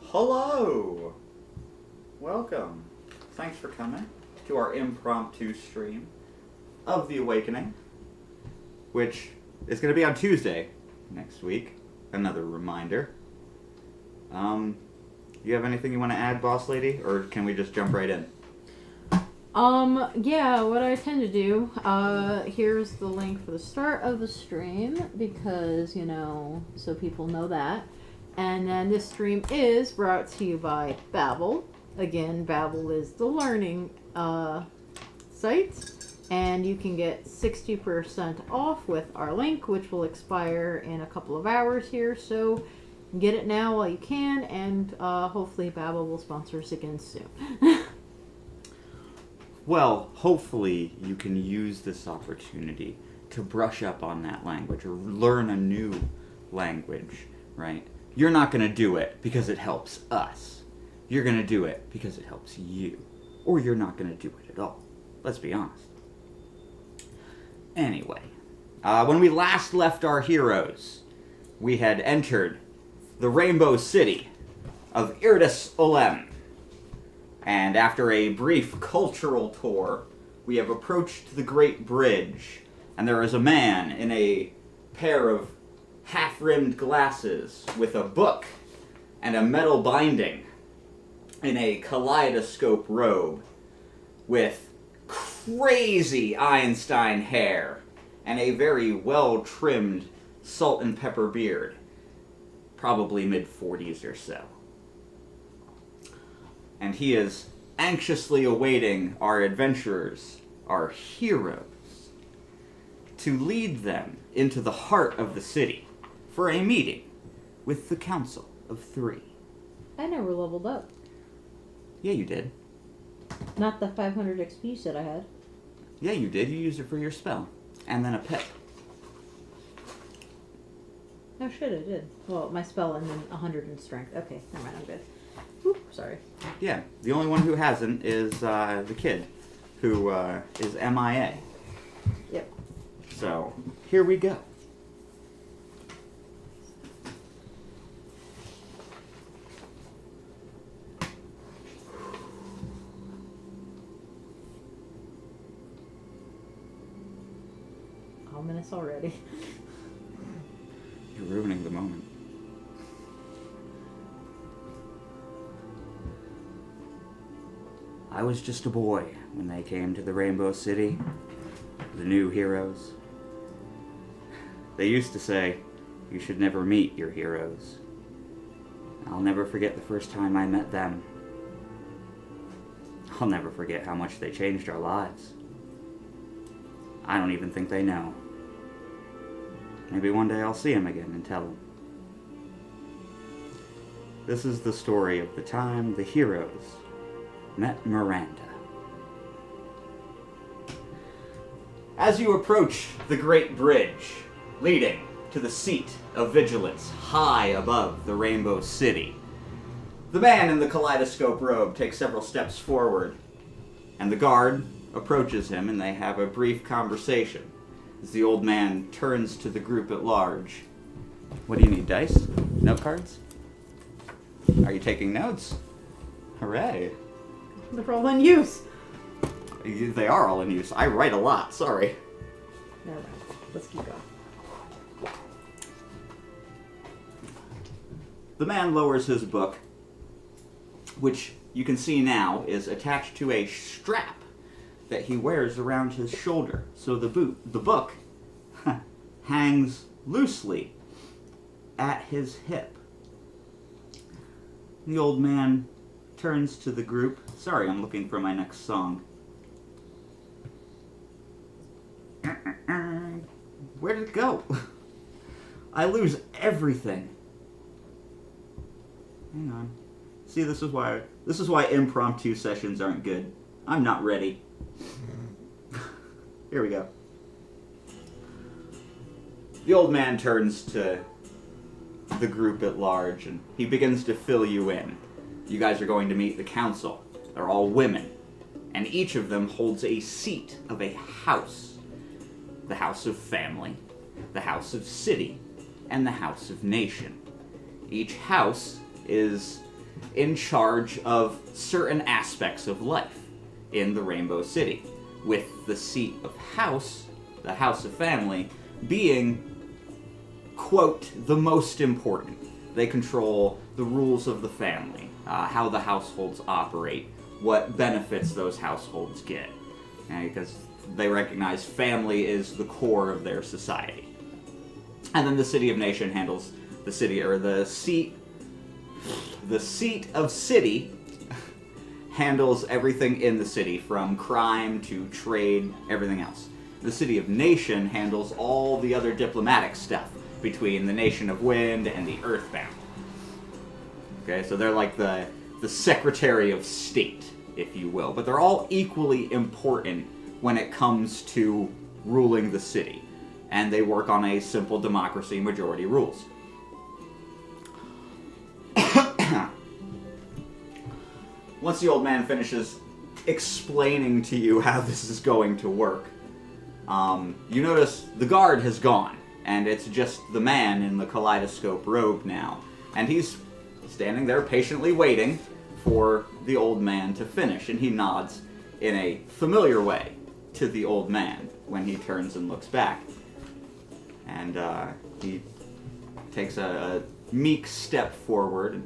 Hello! Welcome. Thanks for coming to our impromptu stream of The Awakening, which is going to be on Tuesday next week. Another reminder. You have anything you want to add, boss lady, or can we just jump right in? Yeah, what I tend to do, here's the link for the start of the stream, because, so people know that. And then this stream is brought to you by Babbel. Again, Babbel is the learning, site, and you can get 60% off with our link, which will expire in a couple of hours here, so get it now while you can, and, hopefully Babbel will sponsor us again soon. Well, hopefully you can use this opportunity to brush up on that language or learn a new language, right? You're not going to do it because it helps us. You're going to do it because it helps you. Or you're not going to do it at all. Let's be honest. Anyway, when we last left our heroes, we had entered the Rainbow City of Irdis Olem. And after a brief cultural tour, we have approached the Great Bridge, and there is a man in a pair of half-rimmed glasses with a book and a metal binding in a kaleidoscope robe with crazy Einstein hair and a very well-trimmed salt and pepper beard, probably mid-40s or so. And he is anxiously awaiting our adventurers, our heroes, to lead them into the heart of the city for a meeting with the Council of Three. I never leveled up. Yeah, you did. Not the 500 XP you said I had. Yeah, you did. You used it for your spell. And then a pet. Oh shit, I did. Well, my spell and then 100 in strength. Okay, never mind, I'm good. Whew, sorry. Yeah, the only one who hasn't is the kid, who is MIA. Yep. So, here we go. Ominous already. You're ruining the moment. I was just a boy when they came to the Rainbow City, the new heroes. They used to say, you should never meet your heroes. I'll never forget the first time I met them. I'll never forget how much they changed our lives. I don't even think they know. Maybe one day I'll see them again and tell them. This is the story of the time the heroes met Miranda. As you approach the Great Bridge, leading to the seat of vigilance high above the Rainbow City, the man in the kaleidoscope robe takes several steps forward, and the guard approaches him and they have a brief conversation as the old man turns to the group at large. What do you need, dice? Note cards? Are you taking notes? Hooray. They're all in use. They are all in use. I write a lot, sorry. Never mind. Let's keep going. The man lowers his book, which you can see now is attached to a strap that he wears around his shoulder. So the book hangs loosely at his hip. The old man turns to the group. Sorry, I'm looking for my next song. Where did it go? I lose everything. Hang on. See, this is why impromptu sessions aren't good. I'm not ready. Here we go. The old man turns to the group at large and he begins to fill you in. You guys are going to meet the council. They're all women. And each of them holds a seat of a house. The house of family. the House of City, and the House of Nation. Each house is in charge of certain aspects of life in the Rainbow City, with the seat of house, the House of Family, being, quote, the most important. They control the rules of the family, how the households operate, what benefits those households get, because they recognize family is the core of their society. And then the City of Nation handles the city, or the seat of city handles everything in the city, from crime to trade, everything else. The City of Nation handles all the other diplomatic stuff between the Nation of Wind and the Earthbound. Okay, so they're like the Secretary of State, if you will. But they're all equally important when it comes to ruling the city. And they work on a simple democracy, majority rules. Once the old man finishes explaining to you how this is going to work, you notice the guard has gone, and it's just the man in the kaleidoscope robe now. And he's standing there patiently waiting for the old man to finish, and he nods in a familiar way to the old man when he turns and looks back. And he takes a meek step forward.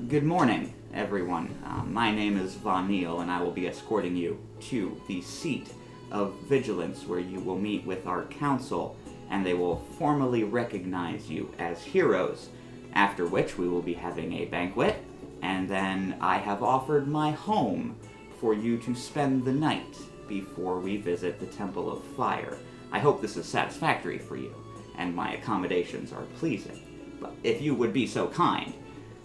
Good morning, everyone. My name is Von Neal, and I will be escorting you to the seat of vigilance, where you will meet with our council, and they will formally recognize you as heroes, after which we will be having a banquet, and then I have offered my home for you to spend the night before we visit the Temple of Fire. I hope this is satisfactory for you, and my accommodations are pleasing. But if you would be so kind.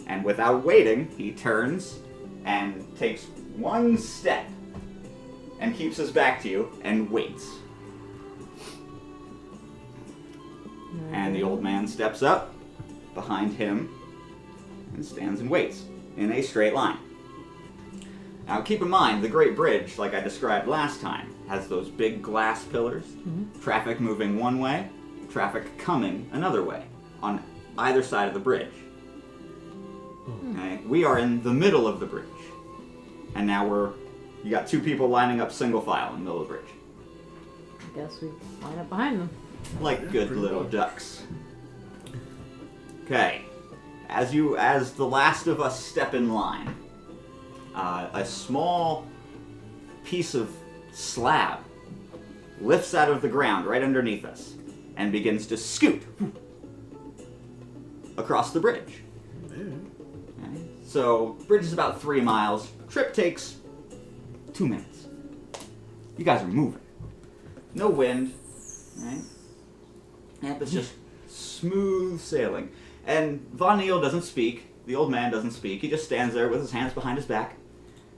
And without waiting, he turns and takes one step and keeps his back to you and waits. And the old man steps up behind him and stands and waits in a straight line. Now keep in mind, the Great Bridge, like I described last time, has those big glass pillars, traffic moving one way, traffic coming another way, on either side of the bridge. Okay? We are in the middle of the bridge. And now you got two people lining up single file in the middle of the bridge. I guess we line up behind them. Like good little ducks. Okay. As the last of us step in line, a small piece of slab lifts out of the ground right underneath us and begins to scoot across the bridge. Okay. So, bridge is about 3 miles. Trip takes 2 minutes. You guys are moving. No wind, right? Yep, it's just smooth sailing. And Von Neal doesn't speak. The old man doesn't speak. He just stands there with his hands behind his back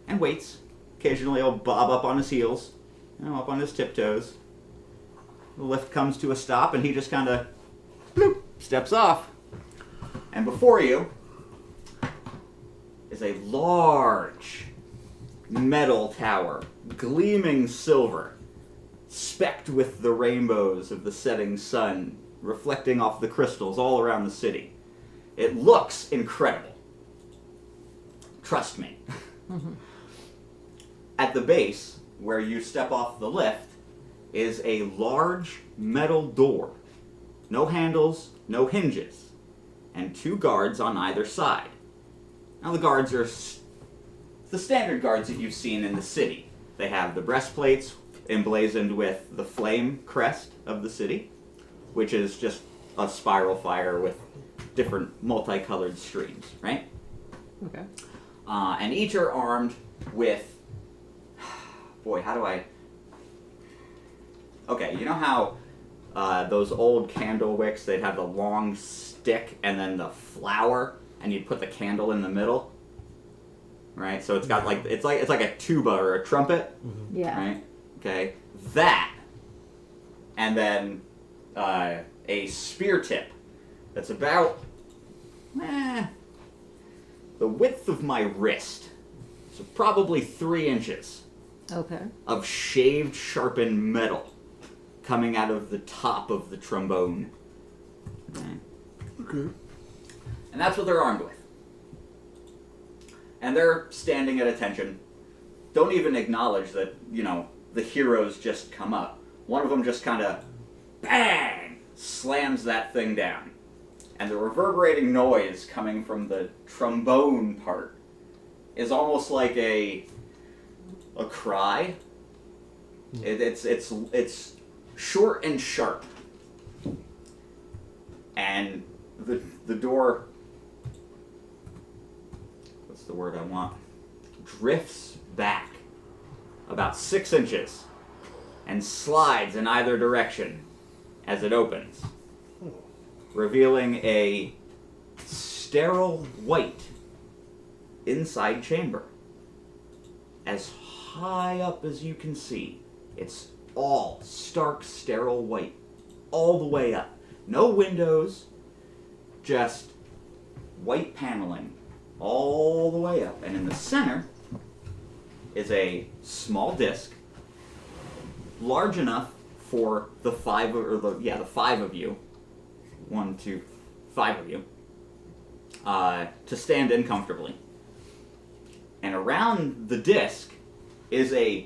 and waits. Occasionally he'll bob up on his heels, up on his tiptoes. The lift comes to a stop and he just kind of steps off. And before you is a large metal tower, gleaming silver, specked with the rainbows of the setting sun, reflecting off the crystals all around the city. It looks incredible. Trust me. At the base, where you step off the lift, is a large metal door. No handles, no hinges, and 2 guards on either side. Now the guards are the standard guards that you've seen in the city. They have the breastplates emblazoned with the flame crest of the city, which is just a spiral fire with different multicolored streams, right? Okay. And each are armed with... Boy, how do I... Okay, you know how those old candle wicks, they'd have the long stick and then the flower, and you'd put the candle in the middle? Right? So it's got like... It's like a tuba or a trumpet. Yeah. Right? Okay. That. And then a spear tip that's about the width of my wrist. So probably 3 inches Okay. of shaved, sharpened metal coming out of the top of the trombone. Okay. And that's what they're armed with. And they're standing at attention. Don't even acknowledge that, the heroes just come up. One of them just kind of, bang, slams that thing down. And the reverberating noise coming from the trombone part is almost like a cry. It's short and sharp. And the door, what's the word I want? Drifts back about 6 inches and slides in either direction as it opens, revealing a sterile white inside chamber. As high up as you can see, it's all stark, sterile white, all the way up. No windows, just white paneling all the way up. And in the center is a small disc, large enough for the five of you, 1, 2, 5 of you, to stand in comfortably. And around the disc is a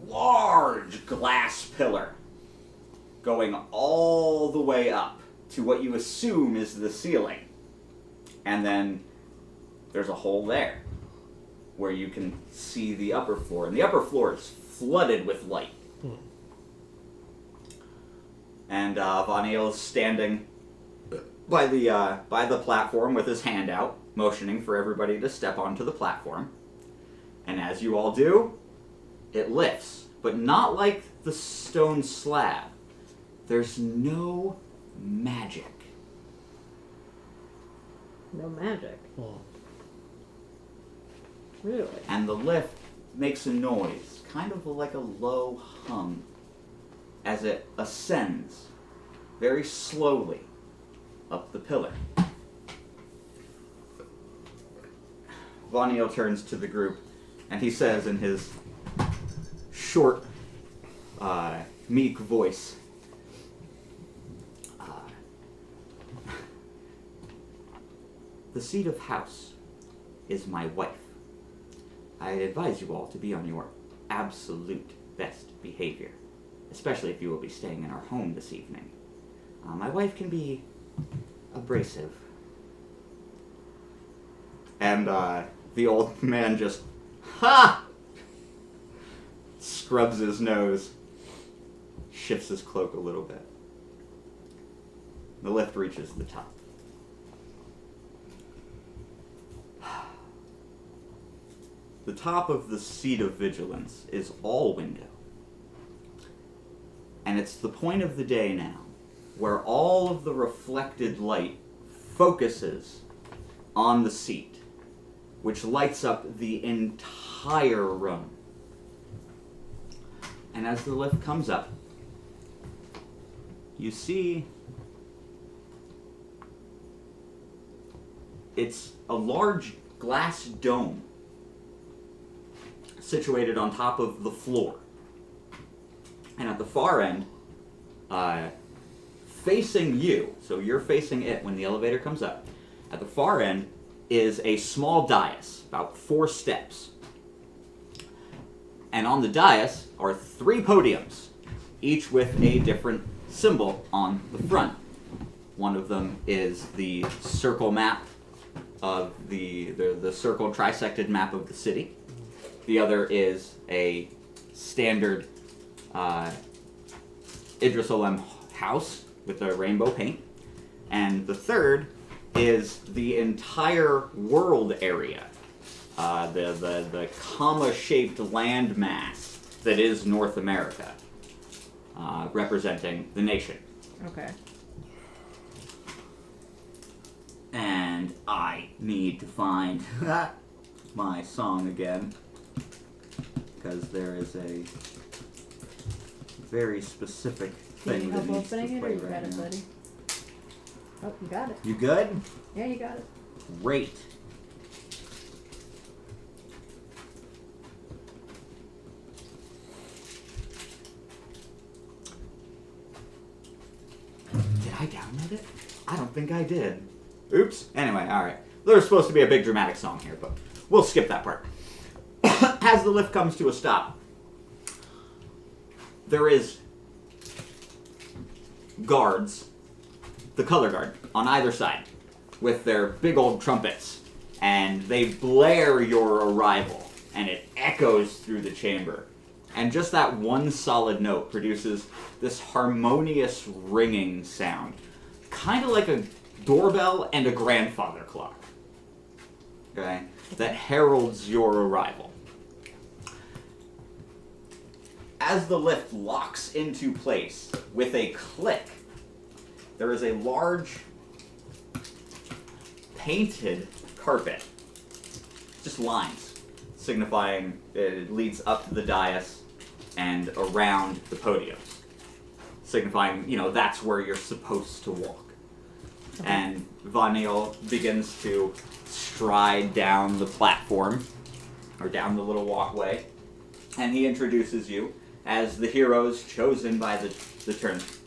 large glass pillar going all the way up to what you assume is the ceiling. And then there's a hole there where you can see the upper floor. And the upper floor is flooded with light. And Von Eyl is standing by the platform with his hand out, motioning for everybody to step onto the platform. And as you all do, it lifts, but not like the stone slab. There's no magic. No magic. Oh. Really? And the lift makes a noise, kind of like a low hum, as it ascends very slowly up the pillar. Von Eyl turns to the group, and he says in his short, meek voice, the seat of house is my wife. I advise you all to be on your absolute best behavior, especially if you will be staying in our home this evening. My wife can be abrasive. And the old man just, scrubs his nose, shifts his cloak a little bit. The lift reaches the top. The top of the seat of vigilance is all window. And it's the point of the day now where all of the reflected light focuses on the seat, which lights up the entire room. And as the lift comes up, you see it's a large glass dome situated on top of the floor. And at the far end, facing you, so you're facing it when the elevator comes up, at the far end is a small dais, about 4 steps. And on the dais are 3 podiums, each with a different symbol on the front. One of them is the circle map of the circle trisected map of the city. The other is a standard Idris Olem house with a rainbow paint. And the third is the entire world area, the comma-shaped landmass that is North America, representing the nation. Okay. And I need to find my song again, because there is a very specific Can thing you that help needs to opening it, or play you got right it, now. buddy? Oh, you got it. You good? Yeah, you got it. Great. I download it? I don't think I did. Oops. Anyway, alright. There's supposed to be a big dramatic song here, but we'll skip that part. As the lift comes to a stop, there is guards, the color guard, on either side, with their big old trumpets, and they blare your arrival, and it echoes through the chamber. And just that one solid note produces this harmonious ringing sound, kind of like a doorbell and a grandfather clock, okay, that heralds your arrival. As the lift locks into place with a click, there is a large painted carpet, just lines, signifying it leads up to the dais and around the podiums, signifying, that's where you're supposed to walk. Okay. And Vanille begins to stride down the platform, or down the little walkway, and he introduces you as the heroes chosen by the tournament.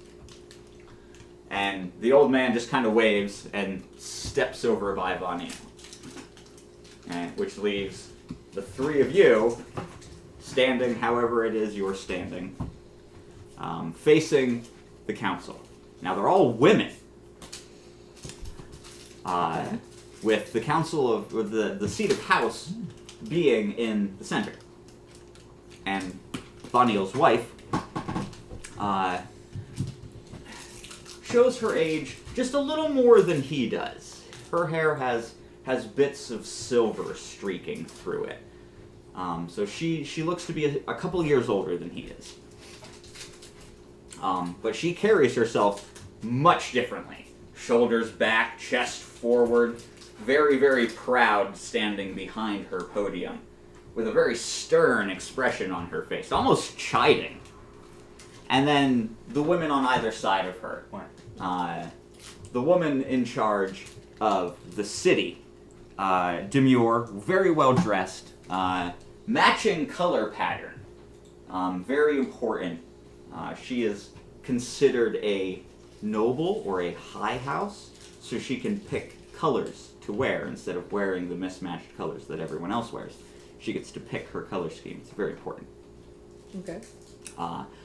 And the old man just kind of waves and steps over by Vanille, which leaves the three of you standing however it is you're standing, facing the council. Now, they're all women, with the council of the seat of house being in the center. And Vanille's wife shows her age just a little more than he does. Her hair has bits of silver streaking through it. So she looks to be a couple years older than he is. But she carries herself much differently. Shoulders back, chest forward, very, very proud standing behind her podium, with a very stern expression on her face, almost chiding. And then the women on either side of her. The woman in charge of the city, demure, very well dressed, matching color pattern, very important. She is considered a noble or a high house, so she can pick colors to wear instead of wearing the mismatched colors that everyone else wears. She gets to pick her color scheme. It's very important. Okay.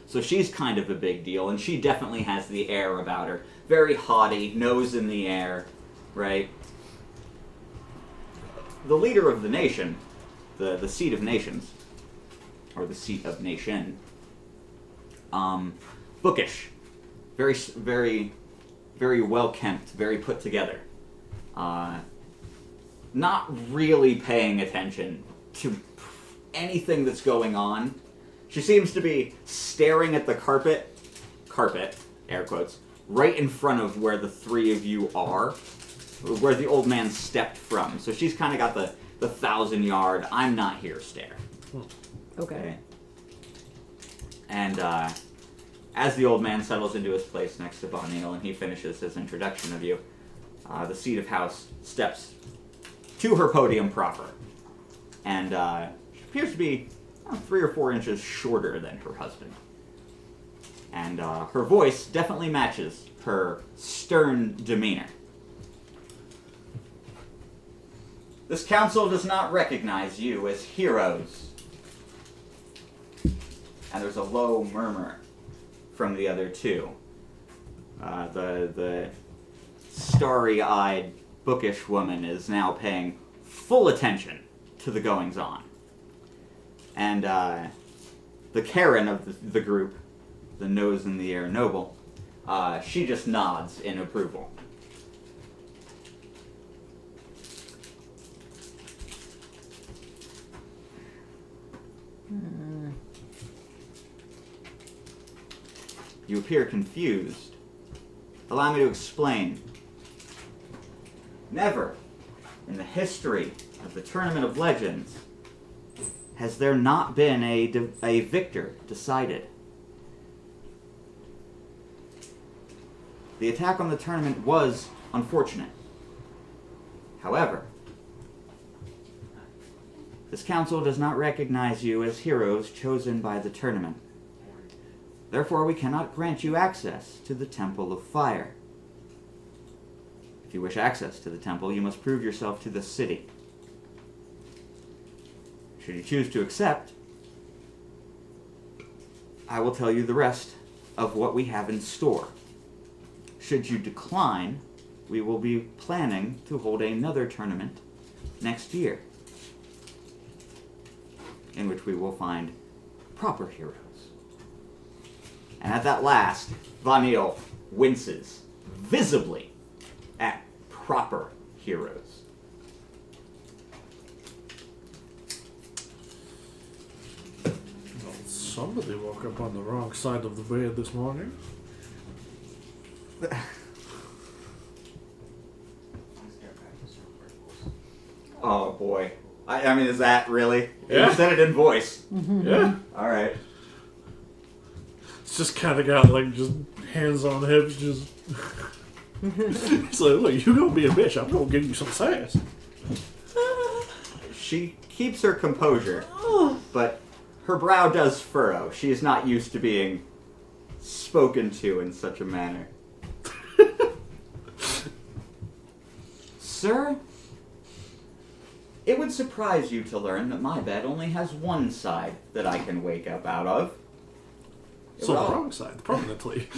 So she's kind of a big deal, and she definitely has the air about her. Very haughty, nose in the air, right? The leader of the nation, the seat of nations, or the seat of nation, bookish, very, very, very well kempt, very put together. Not really paying attention to anything that's going on. She seems to be staring at the carpet, air quotes, right in front of where the three of you are, where the old man stepped from. So she's kind of got the 1,000-yard, I'm not here stare. Okay. And as the old man settles into his place next to Vanille and he finishes his introduction of you, the seat of house steps to her podium proper. And she appears to be 3 or 4 inches shorter than her husband. And her voice definitely matches her stern demeanor. This council does not recognize you as heroes. And there's a low murmur from the other two. The starry-eyed, bookish woman is now paying full attention to the goings-on. And the Karen of the group, the nose in the air noble, she just nods in approval. You appear confused. Allow me to explain. Never in the history of the Tournament of Legends has there not been a victor decided. The attack on the tournament was unfortunate. However, this council does not recognize you as heroes chosen by the tournament. Therefore, we cannot grant you access to the Temple of Fire. If you wish access to the temple, you must prove yourself to the city. Should you choose to accept, I will tell you the rest of what we have in store. Should you decline, we will be planning to hold another tournament next year, in which we will find proper heroes. And at that last, Vanille winces visibly at proper heroes. Well, somebody woke up on the wrong side of the bed this morning. Oh boy. I mean, is that really? Yeah. You said it in voice. Yeah. Alright. It's just kind of got like just hands on hips, just. It's like, look, you gonna be a bitch. I'm gonna give you some sass. She keeps her composure, but her brow does furrow. She is not used to being spoken to in such a manner. Sir, it would surprise you to learn that my bed only has one side that I can wake up out of. So the wrong side, permanently.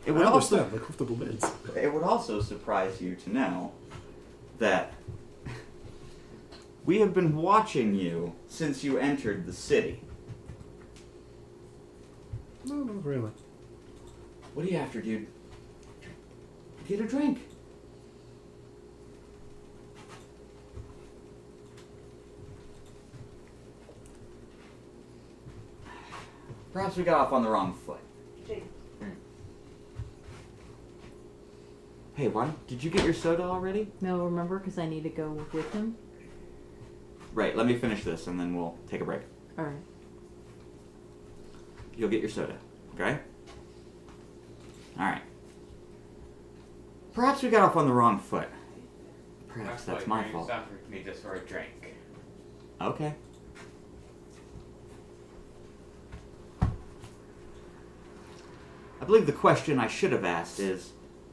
It would I also understand the comfortable beds. It would also surprise you to know that we have been watching you since you entered the city. No, not really. What are you after, dude? Get a drink. Perhaps we got off on the wrong foot. Hey, did you get your soda already? No, remember, because I need to go with him. Right, let me finish this and then we'll take a break. All right. You'll get your soda, okay? Alright. Perhaps we got off on the wrong foot. Perhaps that's my fault. Offered me just for a drink. Okay. I believe the question I should have asked is,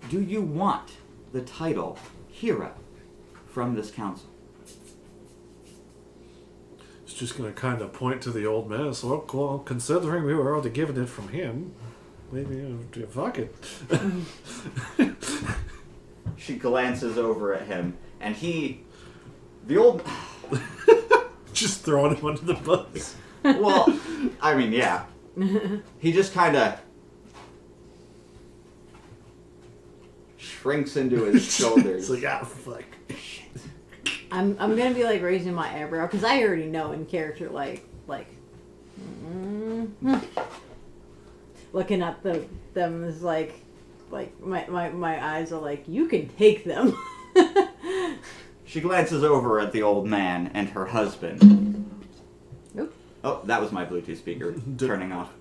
do you want the title hero from this council? It's just gonna kind of point to the old man. So, well, considering we were already given it from him, maybe fuck it. She glances over at him, and the old... Just throwing him under the bus. Well, I mean, yeah. He just kind of shrinks into his shoulders. It's like, ah, fuck. I'm gonna be like raising my eyebrow because I already know in character looking at them is like my eyes are like, you can take them. She glances over at the old man and her husband. Nope. Oh, that was my Bluetooth speaker turning off.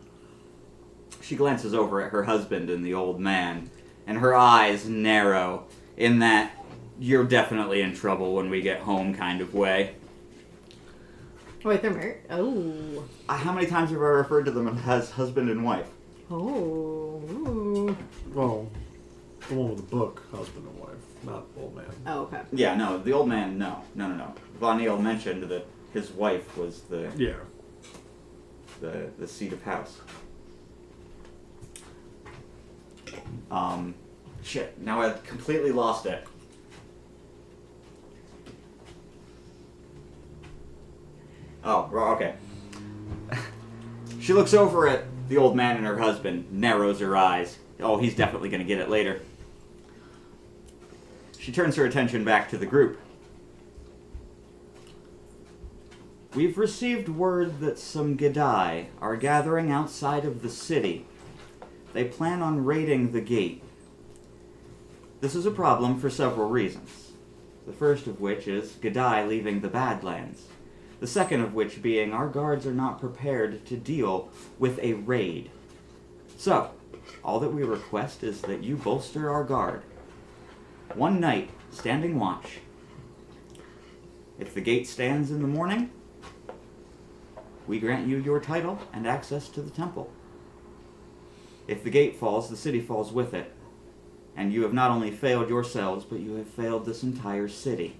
She glances over at her husband and the old man, and her eyes narrow in that you're definitely in trouble when we get home kind of way. Wait, they're married? Oh. How many times have I referred to them as husband and wife? Oh. Ooh. Well, the one with the book, husband and wife, not old man. Oh, okay. Yeah, no, the old man, no. Von Neal mentioned that his wife was the seat of house. Shit, now I've completely lost it. Oh, okay. She looks over at the old man and her husband, narrows her eyes. Oh, he's definitely going to get it later. She turns her attention back to the group. We've received word that some Gadai are gathering outside of the city. They plan on raiding the gate. This is a problem for several reasons. The first of which is Gadai leaving the Badlands. The second of which being our guards are not prepared to deal with a raid. So, all that we request is that you bolster our guard. One night, standing watch. If the gate stands in the morning, we grant you your title and access to the temple. If the gate falls, the city falls with it. And you have not only failed yourselves, but you have failed this entire city.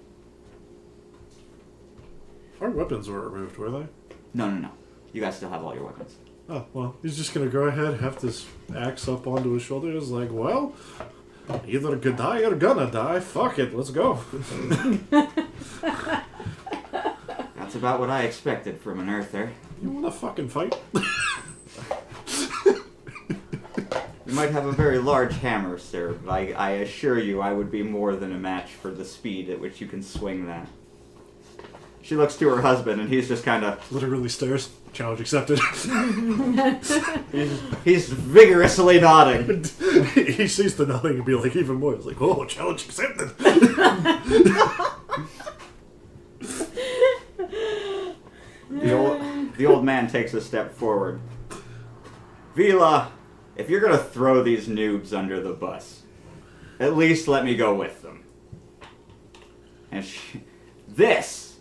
Our weapons were removed, were they? No. You guys still have all your weapons. Oh, well, he's just gonna go ahead, have this axe up onto his shoulder. He's like, well, either gonna die or gonna die. Fuck it, let's go. That's about what I expected from an Earther. You wanna fucking fight? You might have a very large hammer, sir, but I assure you I would be more than a match for the speed at which you can swing that. She looks to her husband, and he's just kind of... Literally stares. Challenge accepted. He's vigorously nodding. He sees the nothing and be like even more. He's like, oh, challenge accepted. The old man takes a step forward. Vila, if you're going to throw these noobs under the bus, at least let me go with them. And this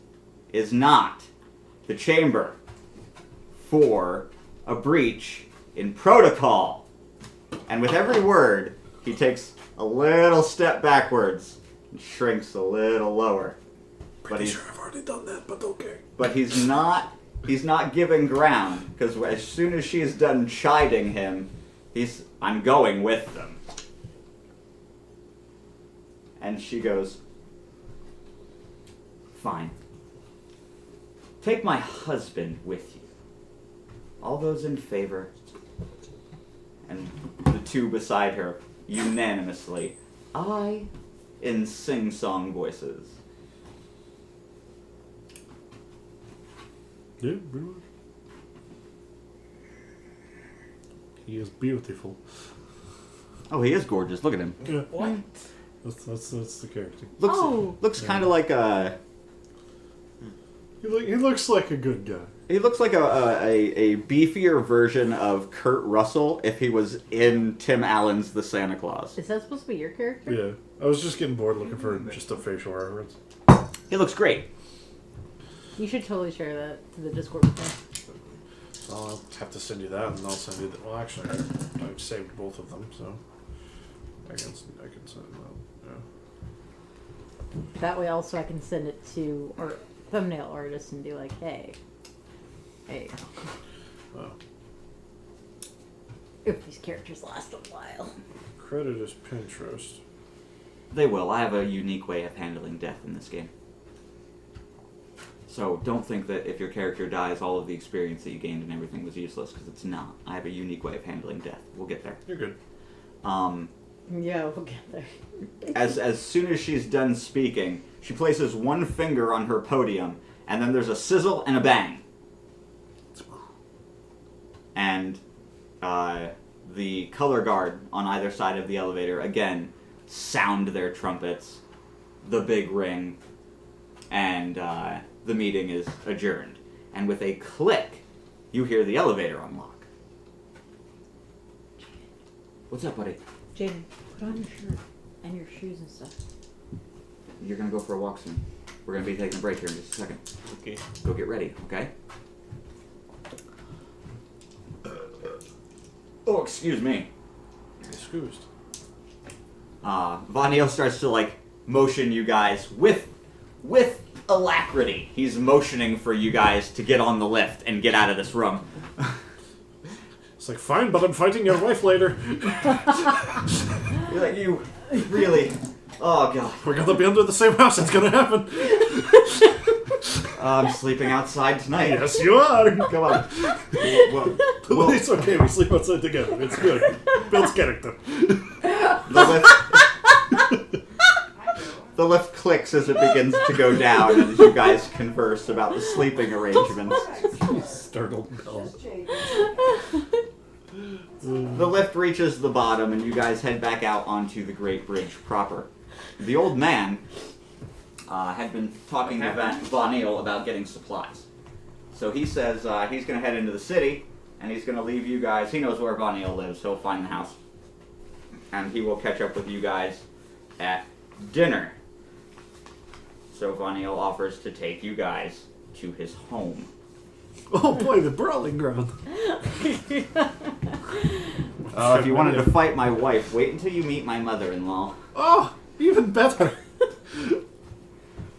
is not the chamber for a breach in protocol. And with every word, he takes a little step backwards and shrinks a little lower. Pretty sure I've already done that, but okay. But he's not giving ground, because as soon as she's done chiding him, I'm going with them. And she goes, fine. Take my husband with you. All those in favor? And the two beside her, unanimously, aye, in sing-song voices. Yeah, pretty much. He is beautiful. Oh, he is gorgeous. Look at him. Yeah. What? That's the character. Looks kind of like a... He looks like a good guy. He looks like a beefier version of Kurt Russell if he was in Tim Allen's The Santa Claus. Is that supposed to be your character? Yeah. I was just getting bored looking for just a facial reference. He looks great. You should totally share that to the Discord with me. So I'll have to send you that, and I'll send you that. Well, actually, I've saved both of them, so I can send them out. Yeah. That way also I can send it to our thumbnail artist and be like, hey. Oh. If these characters last a while. Credit is Pinterest. They will. I have a unique way of handling death in this game. So don't think that if your character dies, all of the experience that you gained and everything was useless, because it's not. I have a unique way of handling death. We'll get there. You're good. Yeah, we'll get there. As soon as she's done speaking, she places one finger on her podium, and then there's a sizzle and a bang. And the color guard on either side of the elevator, again, sound their trumpets, the big ring, and the meeting is adjourned. And with a click, you hear the elevator unlock. What's up, buddy? Jaden, put on your shirt and your shoes and stuff. You're gonna go for a walk soon. We're gonna be taking a break here in just a second. Okay. Go get ready, okay? Oh, excuse me. Excused. Vanio starts to motion you guys with alacrity. He's motioning for you guys to get on the lift and get out of this room. It's like, fine, but I'm fighting your wife later. You're like, you really... Oh, God. We're gonna be under the same house. It's gonna happen. I'm sleeping outside tonight. Yes, you are. Come on. Well, it's okay. We sleep outside together. It's good. Builds character. The lift clicks as it begins to go down as you guys converse about the sleeping arrangements. Startled Bell. The lift reaches the bottom and you guys head back out onto the Great Bridge proper. The old man had been talking to Von Eel about getting supplies. So he says he's going to head into the city and he's going to leave you guys. He knows where Von Eel lives. He'll find the house. And he will catch up with you guys at dinner. So Von Eel offers to take you guys to his home. Oh boy, the brawling ground. If you wanted to fight my wife, wait until you meet my mother-in-law. Oh, even better.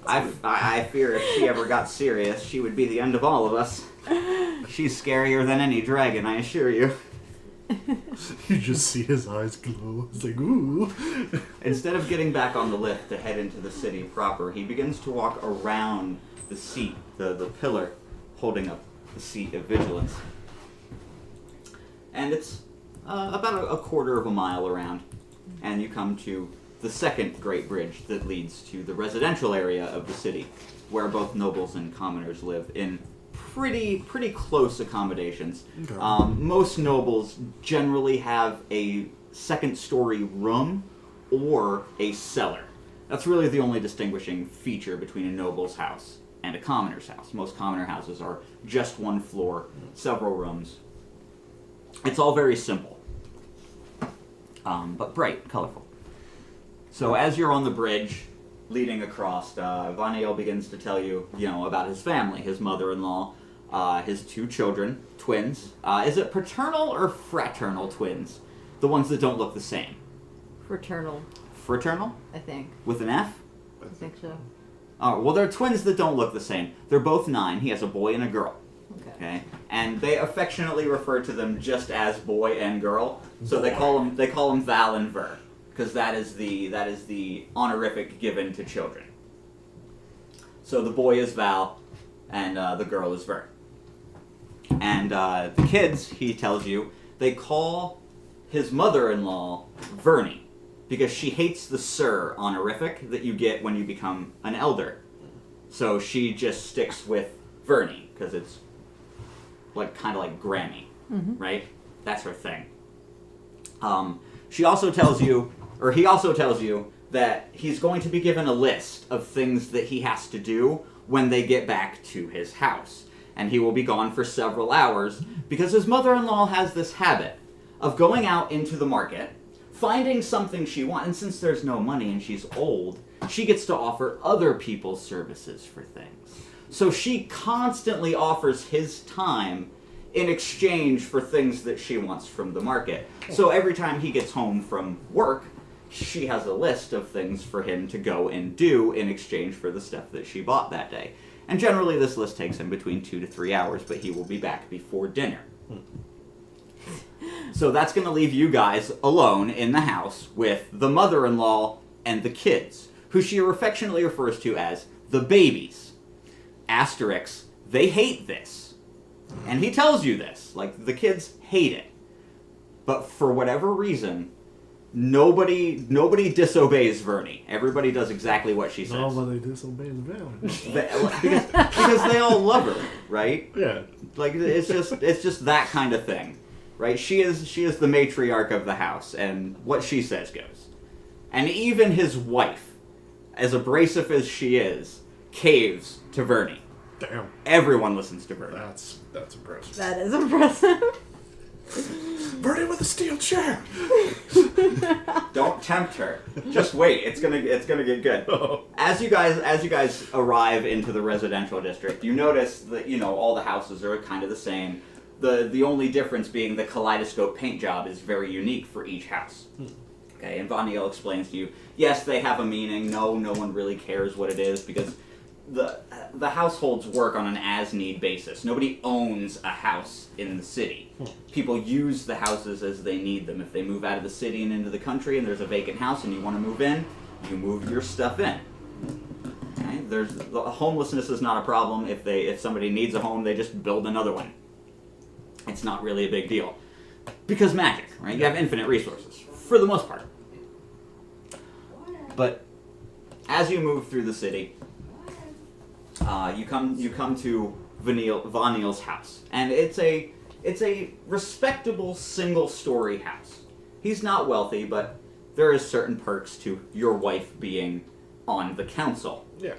I fear if she ever got serious, she would be the end of all of us. She's scarier than any dragon, I assure you. You just see his eyes glow. It's like, ooh. Instead of getting back on the lift to head into the city proper, he begins to walk around the seat, the pillar, holding up the seat of vigilance. And it's about a quarter of a mile around, and you come to the second great bridge that leads to the residential area of the city, where both nobles and commoners live in pretty close accommodations. Okay. Most nobles generally have a second-story room or a cellar. That's really the only distinguishing feature between a noble's house and a commoner's house. Most commoner houses are just one floor, several rooms. It's all very simple, but bright, colorful. So as you're on the bridge leading across, Vaniel begins to tell you, about his family, his mother-in-law, his two children, twins. Is it paternal or fraternal twins? The ones that don't look the same. Fraternal, Fraternal? I think. With an F? I think so. Oh, well, they're twins that don't look the same. They're both 9. He has a boy and a girl. Okay. And they affectionately refer to them just as boy and girl. So they call them Val and Ver, because that is the honorific given to children. So the boy is Val, and the girl is Ver. And the kids, he tells you, they call his mother-in-law Vernie, because she hates the Sir honorific that you get when you become an elder. So she just sticks with Vernie, because it's kind of like Grammy, right? That's her thing. He also tells you that he's going to be given a list of things that he has to do when they get back to his house. And he will be gone for several hours because his mother-in-law has this habit of going out into the market, finding something she wants, and since there's no money and she's old, she gets to offer other people's services for things. So she constantly offers his time in exchange for things that she wants from the market. So every time he gets home from work, she has a list of things for him to go and do in exchange for the stuff that she bought that day. And generally this list takes him between 2 to 3 hours, but he will be back before dinner. So that's going to leave you guys alone in the house with the mother-in-law and the kids, who she affectionately refers to as the babies. Asterix, they hate this. And he tells you this. The kids hate it. But for whatever reason, nobody disobeys Vernie. Everybody does exactly what she says. Nobody disobeys Val. because they all love her, right? Yeah. It's just that kind of thing, right? She is the matriarch of the house, and what she says goes. And even his wife, as abrasive as she is, caves to Vernie. Damn. Everyone listens to Vernie. That's impressive. That is impressive. Vernie with a steel chair. Don't tempt her. Just wait. It's gonna get good. Oh. As you guys arrive into the residential district, you notice that all the houses are kind of the same. The only difference being the kaleidoscope paint job is very unique for each house. Okay, and Vaniel explains to you, yes, they have a meaning. No one really cares what it is because the households work on an as-need basis. Nobody owns a house in the city. People use the houses as they need them. If they move out of the city and into the country and there's a vacant house and you want to move in, you move your stuff in. Okay? Homelessness is not a problem. If somebody needs a home, they just build another one. It's not really a big deal. Because magic, right? You have infinite resources, for the most part. But as you move through the city, you come to Vaniel's house, and it's a respectable single-story house. He's not wealthy, but there is certain perks to your wife being on the council. Yeah.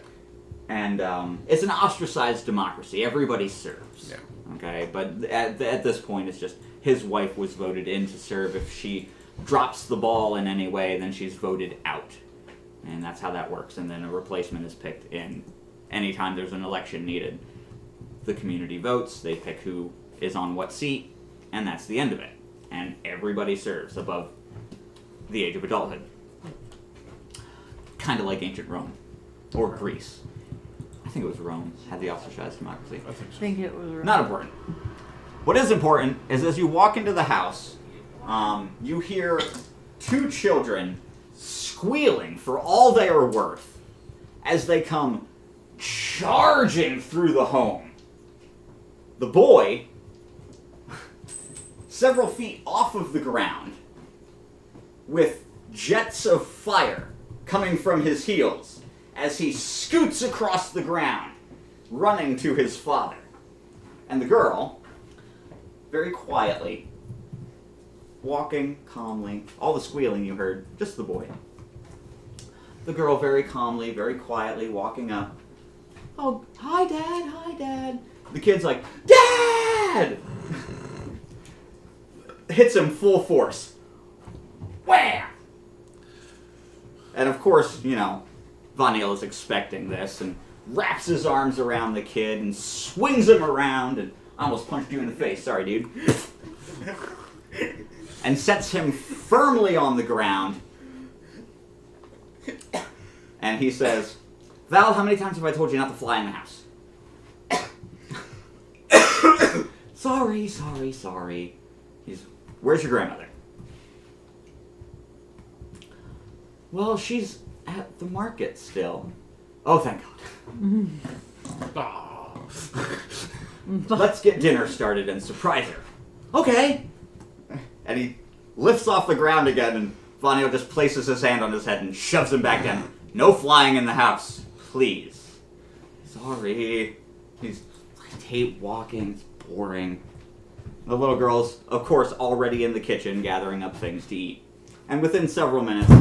And it's an ostracized democracy. Everybody serves. Yeah. Okay, but at this point, it's just his wife was voted in to serve. If she drops the ball in any way, then she's voted out. And that's how that works. And then a replacement is picked in anytime there's an election needed. The community votes, they pick who is on what seat, and that's the end of it. and everybody serves above the age of adulthood. Kind of like ancient Rome. Or Greece. I think it was Rome. Had the ostracized democracy. I think I so. think it was right. Not important. What is important is as you walk into the house, you hear two children squealing for all they are worth as they come charging through the home. The boy, several feet off of the ground, with jets of fire coming from his heels as he scoots across the ground, running to his father. And the girl, very quietly, walking calmly, all the squealing you heard, just the boy. The girl very calmly, very quietly walking up. Oh, hi Dad, hi Dad. The kid's like, Dad! Hits him full force. Wham! And of course, you know, Vanille is expecting this and wraps his arms around the kid and swings him around and I almost punched you in the face, sorry dude. And sets him firmly on the ground. And he says, Val, how many times have I told you not to fly in the house? Sorry. Where's your grandmother? Well, she's at the market still. Oh, thank God. Ah. Let's get dinner started and surprise her. Okay. And he lifts off the ground again, and Vanio just places his hand on his head and shoves him back down. No flying in the house, please. Sorry. I hate walking. It's boring. The little girl's, of course, already in the kitchen gathering up things to eat. And within several minutes,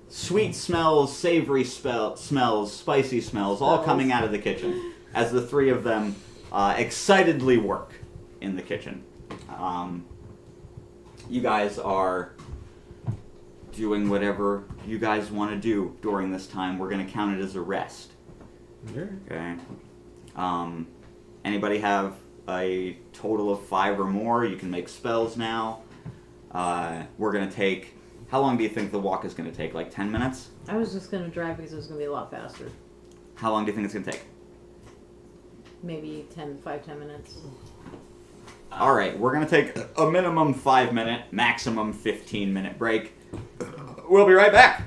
sweet smells, savory smells, spicy smells, all coming out of the kitchen as the three of them excitedly work in the kitchen. You guys are doing whatever you guys want to do during this time. We're going to count it as a rest. Okay. Anybody have a total of 5 or more? You can make spells now. We're going to take... How long do you think the walk is going to take? Like 10 minutes? I was just going to drive because it was going to be a lot faster. How long do you think it's going to take? Maybe 5-10 minutes. All right, we're going to take a minimum 5-minute, maximum 15-minute break. We'll be right back.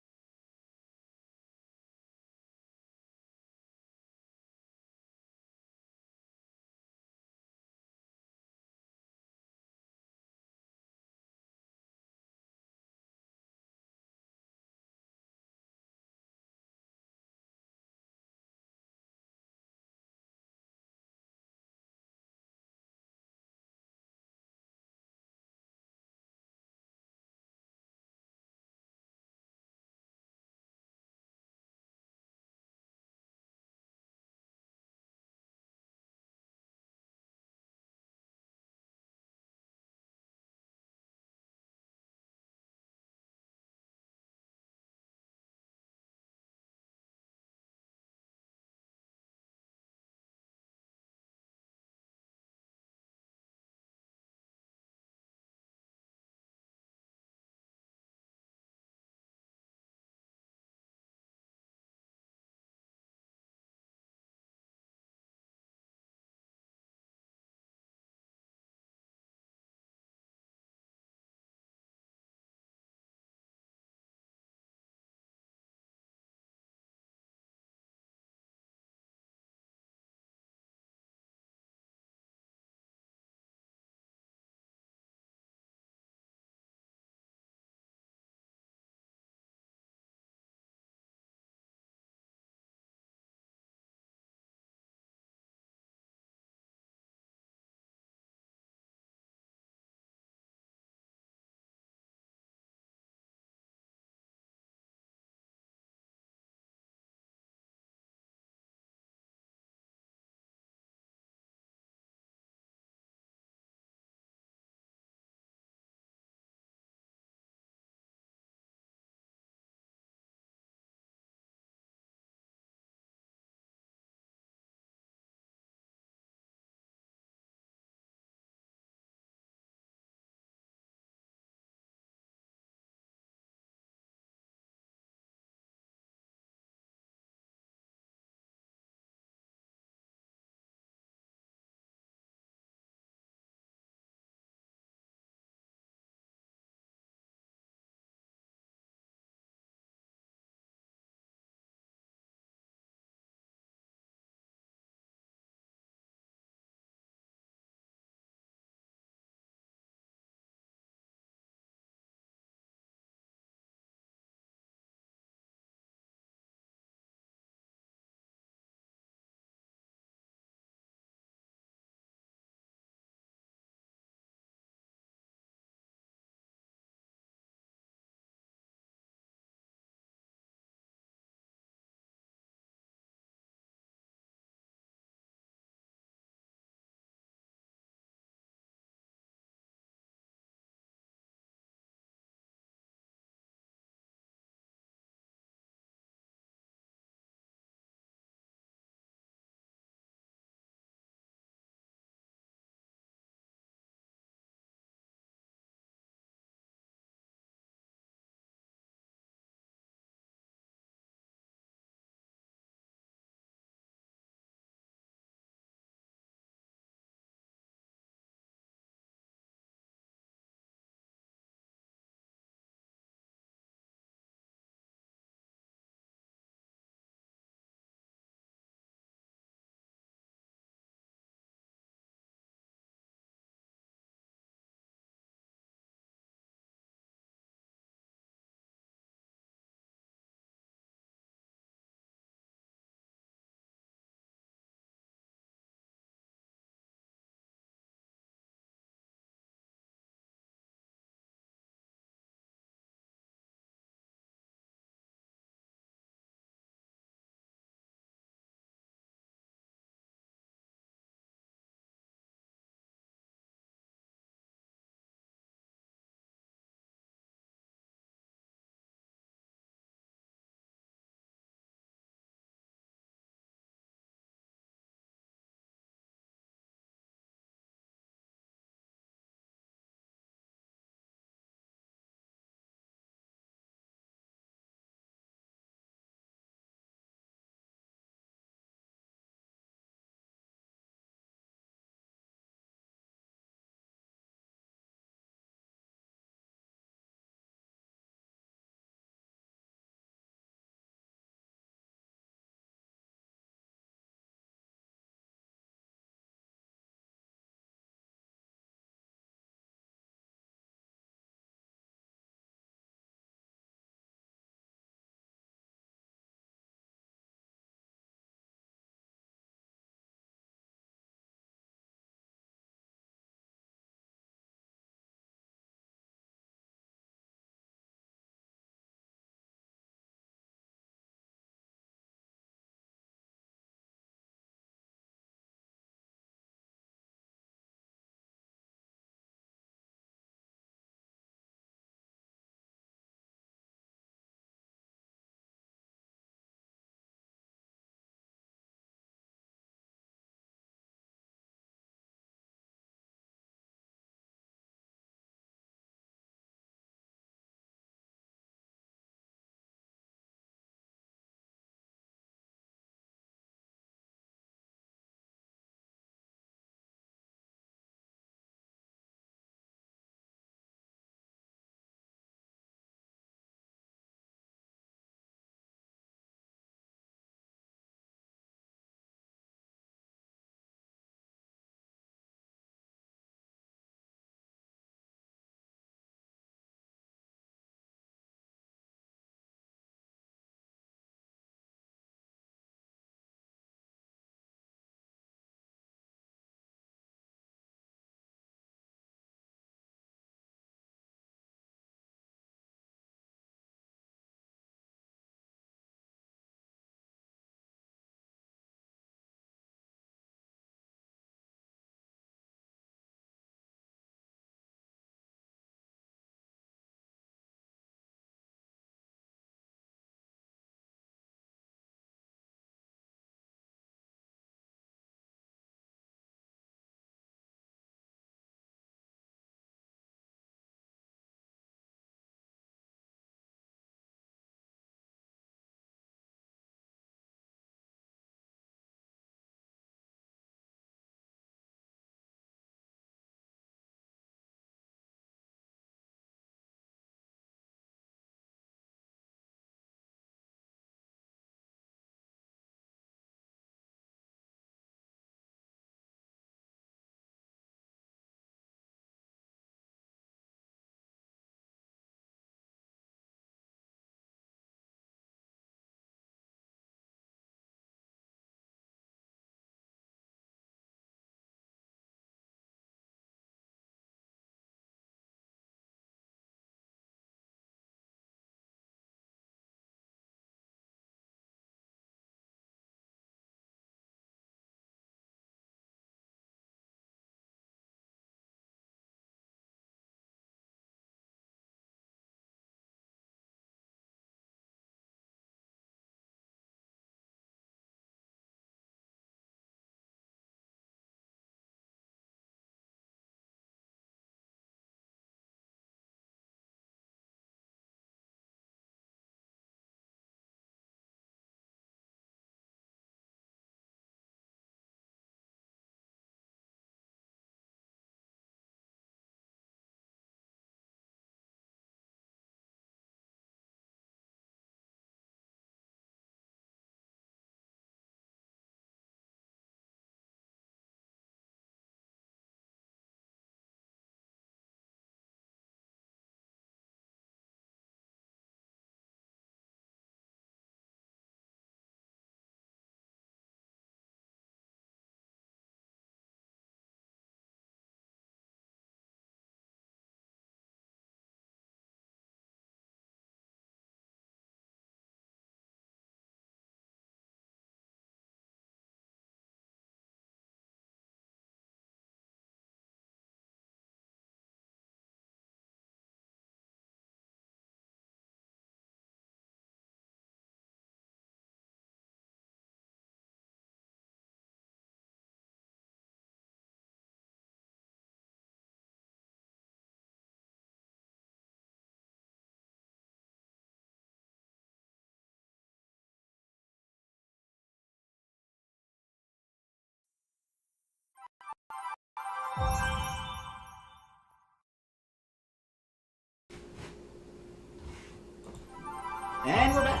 And we're back.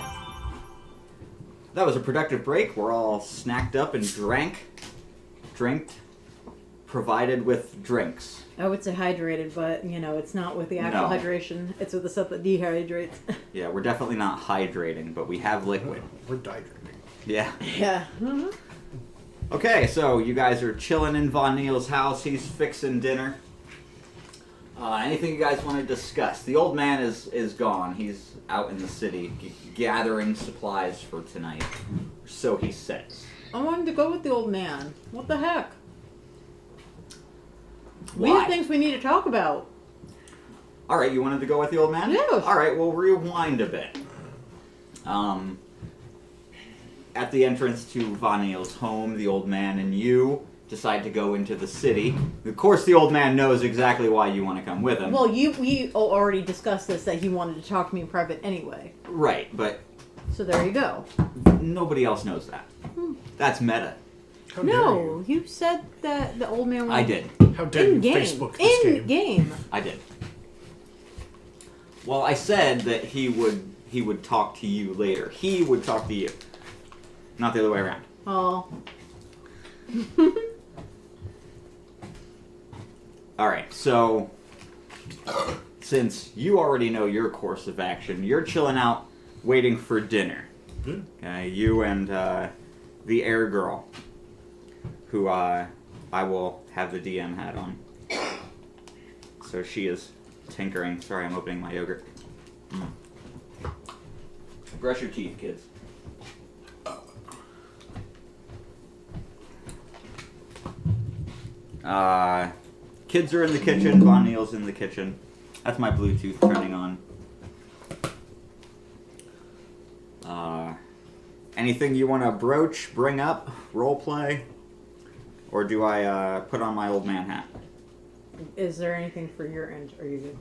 That was a productive break. We're all snacked up and drinked, provided with drinks. I would say hydrated, but, it's not with the actual No. hydration. It's with the stuff that dehydrates. Yeah, we're definitely not hydrating, but we have liquid. We're dehydrating. Yeah. Yeah. Mm-hmm. Okay, so you guys are chilling in Von Neal's house. He's fixing dinner. Anything you guys want to discuss? The old man is gone. He's out in the city gathering supplies for tonight. So he says. I wanted to go with the old man. What the heck? We Why? have things we need to talk about. All right, you wanted to go with the old man? Yes. All right, we'll rewind a bit. At the entrance to Von Neal's home, the old man and you decide to go into the city. Of course, the old man knows exactly why you want to come with him. Well, we already discussed this, that he wanted to talk to me in private anyway. Right, but So there you go. nobody else knows that. That's meta. How dare No, you said that the old man was I did. you? How dare you in game. Facebook this In game? game. I did. Well, I said that he would talk to you later. He would talk to you. Not the other way around. Oh. Alright, so since you already know your course of action, you're chilling out waiting for dinner. Good. Okay, you and the air girl, who I will have the DM hat on. So she is tinkering. Sorry, I'm opening my yogurt. Brush your teeth, kids. Kids are in the kitchen. Von Neal's in the kitchen. That's my Bluetooth turning on. Anything you want to bring up, role play, or do I put on my old man hat? Is there anything for your end? Are you good?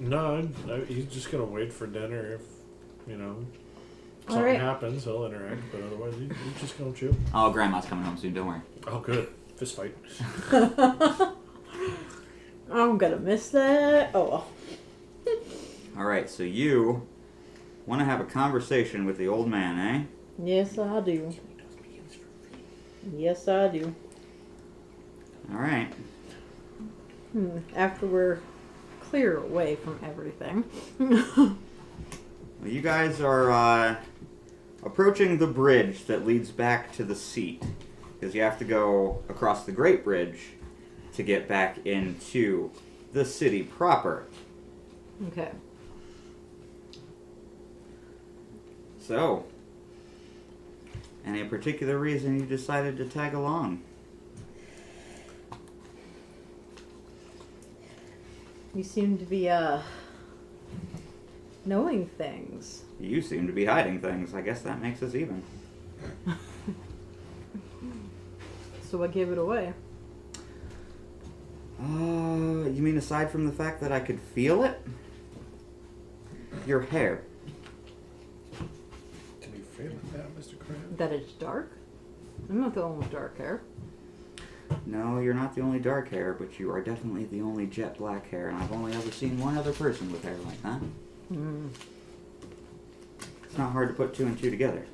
No, he's just gonna wait for dinner. If something Alright. happens, he'll interact. But otherwise, he's just gonna chill. Oh, Grandma's coming home soon. Don't worry. Oh, good. Fist fight. I'm gonna miss that. Oh well. All right, so you want to have a conversation with the old man, eh? Yes, I do. Yes, I do. All right. After we're clear away from everything. Well, you guys are approaching the bridge that leads back to the seat, because you have to go across the Great Bridge to get back into the city proper. Okay. So, any particular reason you decided to tag along? You seem to be, knowing things. You seem to be hiding things. I guess that makes us even. So what gave it away? You mean aside from the fact that I could feel it? Your hair. Can you feel that, Mr. Crab? That it's dark? I'm not the one with dark hair. No, you're not the only dark hair, but you are definitely the only jet black hair, and I've only ever seen one other person with hair like that. It's not hard to put two and two together.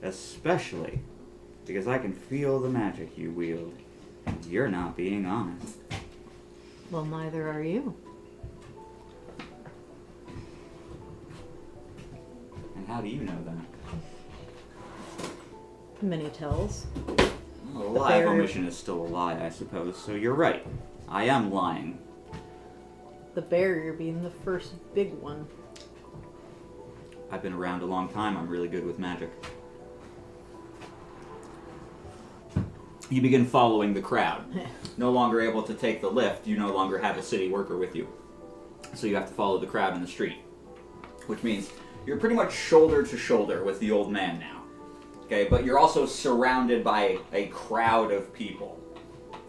Especially because I can feel the magic you wield. And you're not being honest. Well, neither are you. And how do you know that? Many tells. Well, a lie of barrier- omission is still a lie, I suppose, so you're right. I am lying. The barrier being the first big one. I've been around a long time. I'm really good with magic. You begin following the crowd. No longer able to take the lift, you no longer have a city worker with you. So you have to follow the crowd in the street. Which means you're pretty much shoulder to shoulder with the old man now. Okay, but you're also surrounded by a crowd of people.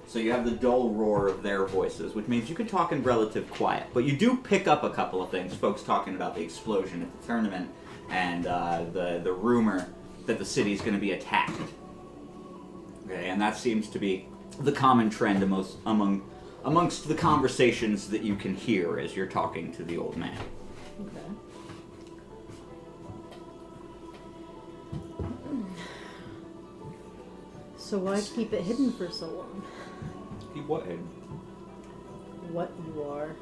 So you have the dull roar of their voices, which means you can talk in relative quiet. But you do pick up a couple of things, folks talking about the explosion at the tournament and the rumor that the city's going to be attacked. Okay, and that seems to be the common trend amongst the conversations that you can hear as you're talking to the old man. Okay. So why keep it hidden for so long? Keep what hidden? What you are.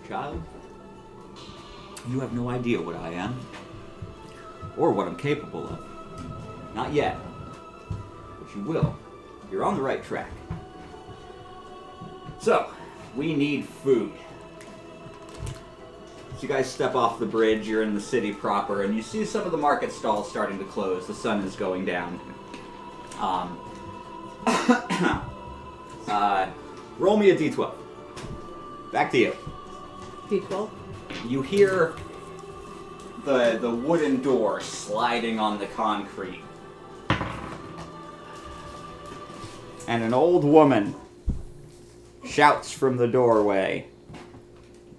Child, you have no idea what I am, or what I'm capable of. Not yet, but you will. You're on the right track. So, we need food. So you guys step off the bridge, you're in the city proper, and you see some of the market stalls starting to close. The sun is going down. Roll me a d12. Back to you. D12. You hear the wooden door sliding on the concrete. And an old woman shouts from the doorway,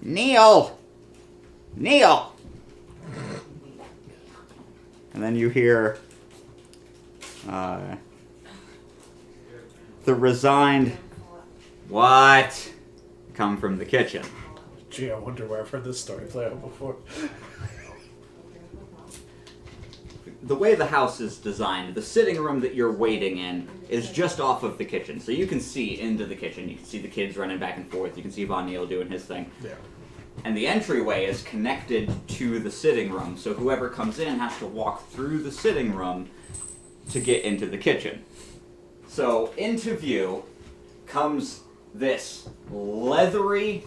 "Neil! Neil!" And then you hear the resigned, "What?" come from the kitchen. Gee, I wonder where I've heard this story play out before. The way the house is designed, the sitting room that you're waiting in is just off of the kitchen. So you can see into the kitchen. You can see the kids running back and forth. You can see Von Neil doing his thing. Yeah. And the entryway is connected to the sitting room. So whoever comes in has to walk through the sitting room to get into the kitchen. So into view comes this leathery,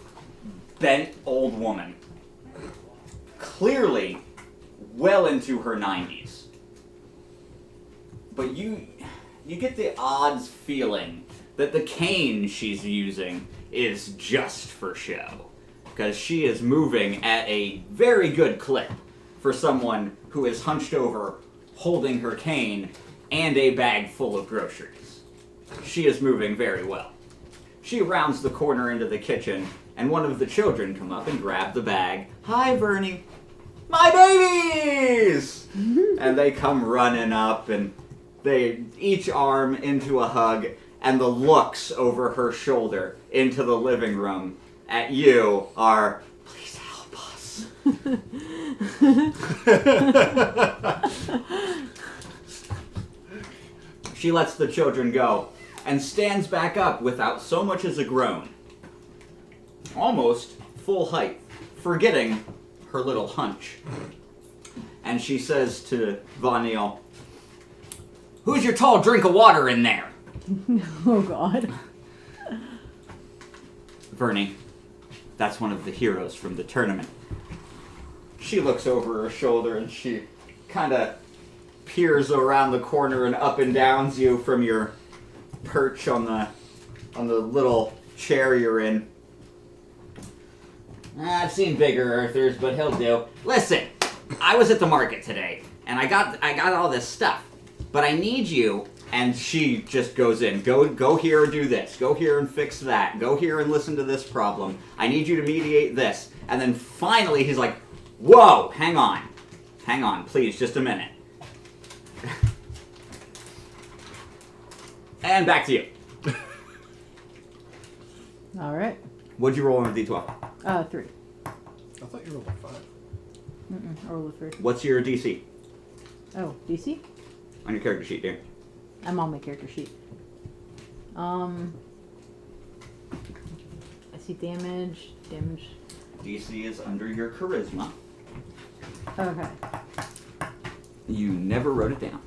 bent old woman. Clearly well into her 90s. But you get the odds feeling that the cane she's using is just for show. Because she is moving at a very good clip for someone who is hunched over, holding her cane and a bag full of groceries. She is moving very well. She rounds the corner into the kitchen, and one of the children come up and grab the bag. "Hi, Bernie. My babies!" And they come running up, and they each arm into a hug, and the looks over her shoulder into the living room at you are, "Please help us." She lets the children go and stands back up without so much as a groan. Almost full height, forgetting her little hunch. And she says to Von Neil, "Who's your tall drink of water in there?" Oh, God. "Vernie, that's one of the heroes from the tournament." She looks over her shoulder and she kind of peers around the corner and up and downs you from your perch on the little chair you're in. "I've seen bigger earthers, but he'll do. Listen, I was at the market today, and I got all this stuff, but I need you." And she just goes in. Go here and do this. Go here and fix that. Go here and listen to this problem. I need you to mediate this. And then finally he's like, "Whoa, hang on, please, just a minute." And back to you. All right. What'd you roll on a d12? 3. I thought you rolled a 5. I rolled a 3. What's your DC Oh, DC? on your character sheet, dear? I'm on my character sheet. I see damage. DC is under your charisma. Okay. You never wrote it down.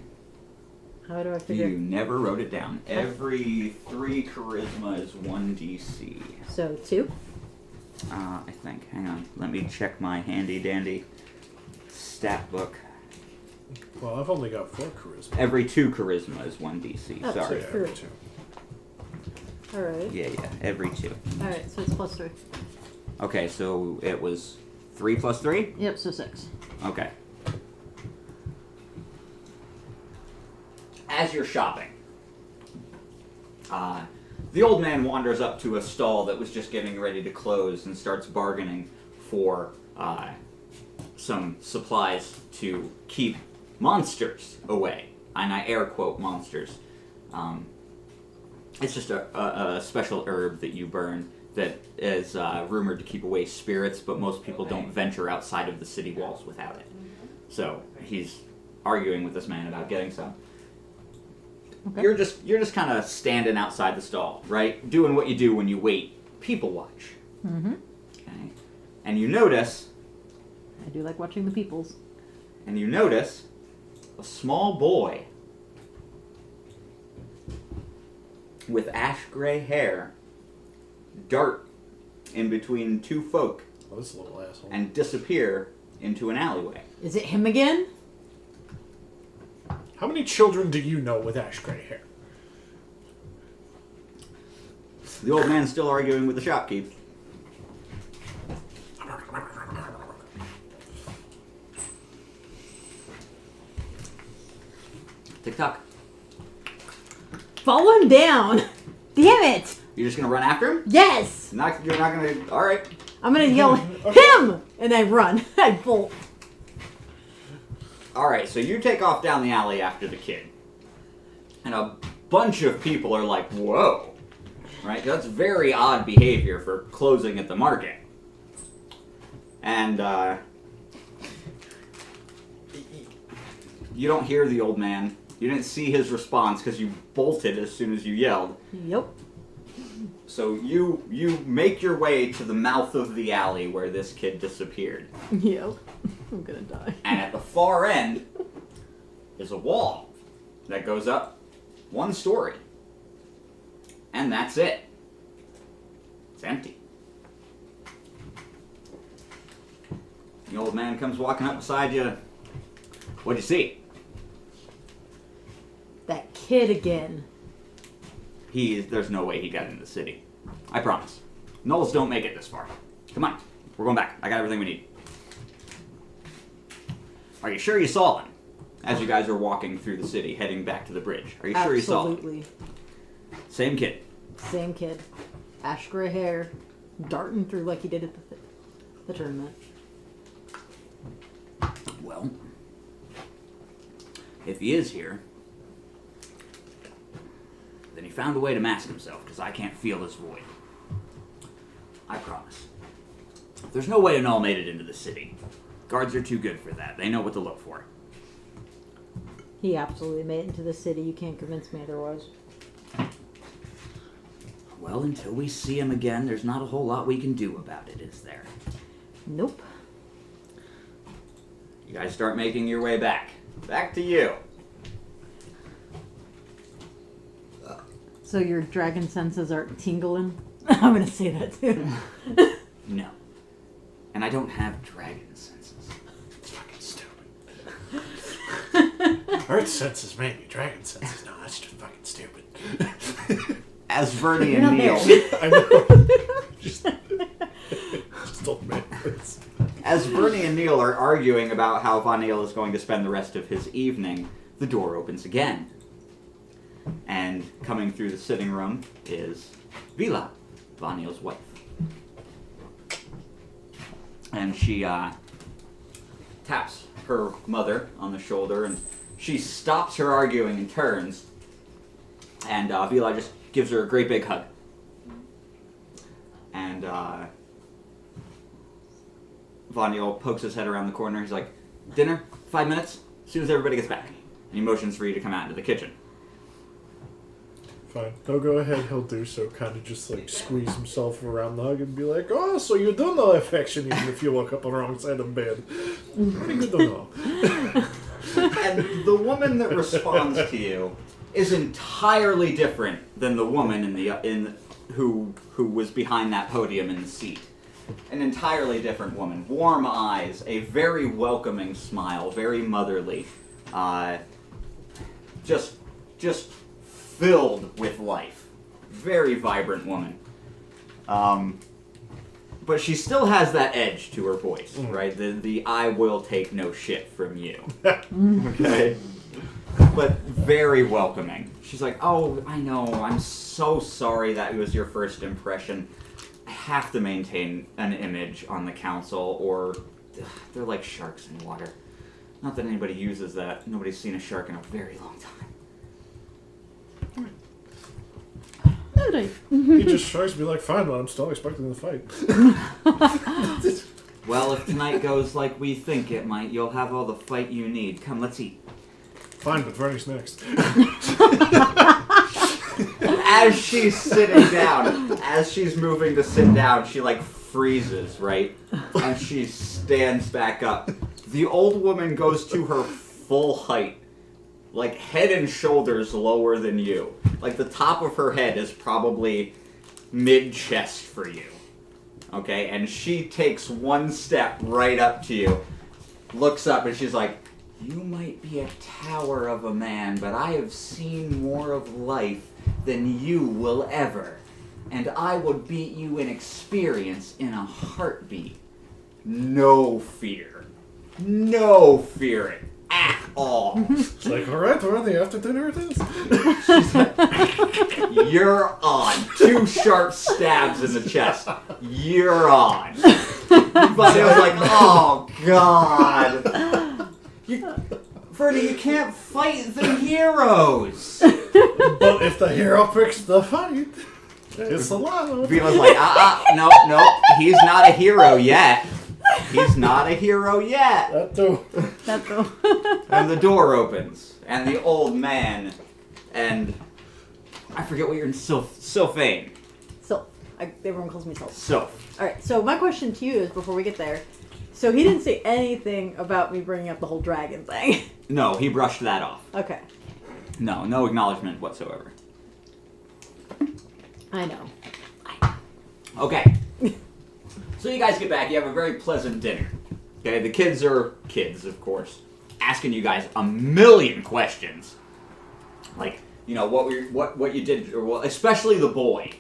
How do I figure? You never wrote it down. Every 3 charisma is 1 DC. So 2. I think. Hang on. Let me check my handy dandy stat book. Well, I've only got 4 charisma. Every 2 charisma is 1 DC. Oh, Sorry. Yeah, True. every 2. All right. Yeah. Every 2. All right. So it's plus 3. Okay, so it was 3 plus 3? Yep. So 6. Okay. As you're shopping, the old man wanders up to a stall that was just getting ready to close and starts bargaining for some supplies to keep monsters away. And I air quote monsters. It's just a special herb that you burn that is rumored to keep away spirits, but most people don't venture outside of the city walls without it. So he's arguing with this man about getting some. Okay. You're just kind of standing outside the stall, right? Doing what you do when you wait. People watch. Mm-hmm. Okay. And you notice, I do like watching the peoples. a small boy with ash gray hair dart in between two folk Oh, this little asshole. and disappear into an alleyway. Is it him again? How many children do you know with ash gray hair? The old man's still arguing with the shopkeep. Tick-tock. Follow him down! Damn it! You're just gonna run after him? Yes! You're not gonna... Alright. I'm gonna yell, him! And I run. I bolt. Alright, so you take off down the alley after the kid. And a bunch of people are like, whoa. Right? That's very odd behavior for closing at the market. And, you don't hear the old man. You didn't see his response because you bolted as soon as you yelled. Yep. So you make your way to the mouth of the alley where this kid disappeared. Yep. I'm gonna die. And at the far end is a wall that goes up one story. And that's it. It's empty. The old man comes walking up beside you. What'd you see? That kid again. There's no way he got into the city. I promise. Gnolls don't make it this far. Come on. We're going back. I got everything we need. Are you sure you saw him? As you guys are walking through the city, heading back to the bridge. Are you sure you saw him? Absolutely. Same kid. Same kid. Ash gray hair. Darting through like he did at the tournament. Well, if he is here, then he found a way to mask himself, because I can't feel this void. I promise. There's no way Null made it into the city. Guards are too good for that. They know what to look for. He absolutely made it into the city. You can't convince me otherwise. Well, until we see him again, there's not a whole lot we can do about it, is there? Nope. You guys start making your way back. Back to you. So your dragon senses are tingling? I'm gonna say that too. No. And I don't have dragon senses. It's fucking stupid. Earth senses maybe, dragon senses no. That's just fucking stupid. As Vernie and Neil... I know. just don't make this. As Bernie and Neil are arguing about how Von Neil is going to spend the rest of his evening, the door opens again. And coming through the sitting room is Vila, Von Neil's wife. And she taps her mother on the shoulder, and she stops her arguing and turns. And Vila just gives her a great big hug. And Von Neil pokes his head around the corner. He's like, dinner? 5 minutes? As soon as everybody gets back. And he motions for you to come out into the kitchen. Fine. He'll go ahead, he'll do so, kind of just like squeeze himself around the hug and be like, oh, so you do know affection even if you woke up on the wrong side of bed. Pretty good to know. And the woman that responds to you is entirely different than the woman who was behind that podium in the seat. An entirely different woman. Warm eyes, a very welcoming smile, very motherly. Just filled with life. Very vibrant woman. But she still has that edge to her voice, right? The I will take no shit from you. Okay? But very welcoming. She's like, oh, I know, I'm so sorry that was your first impression. I have to maintain an image on the council, or they're like sharks in water. Not that anybody uses that. Nobody's seen a shark in a very long time. did He just shrugs me like, fine, but I'm still expecting the fight. Well, if tonight goes like we think it might, you'll have all the fight you need. Come, let's eat. Fine, but Vernie's next. As she's sitting down, as she's moving to sit down, she like freezes, right? And she stands back up. The old woman goes to her full height, like head and shoulders lower than you. Like the top of her head is probably mid-chest for you. Okay, and she takes one step right up to you, looks up, and she's like, "You might be a tower of a man, but I have seen more of life than you will ever. And I would beat you in experience in a heartbeat. No fear. No fear at all." It's like, alright, Vernie, after dinner it is. She's like, "You're on." 2 sharp stabs in the chest. "You're on." But it was like, oh, God. Vernie, you can't fight the heroes. But if the hero picks the fight, it's allowed. Vila's like, no, he's not a hero yet. He's not a hero yet. That too. And the door opens, and the old man, and I forget what you're Sylphane. So, everyone calls me Sylph. Sylph. Alright, so my question to you is, before we get there, so he didn't say anything about me bringing up the whole dragon thing. No, he brushed that off. Okay. No acknowledgement whatsoever. I know. Okay. So you guys get back, you have a very pleasant dinner. Okay, the kids are kids, of course, asking you guys a million questions. Like, you know, what you did, or well, especially the boy.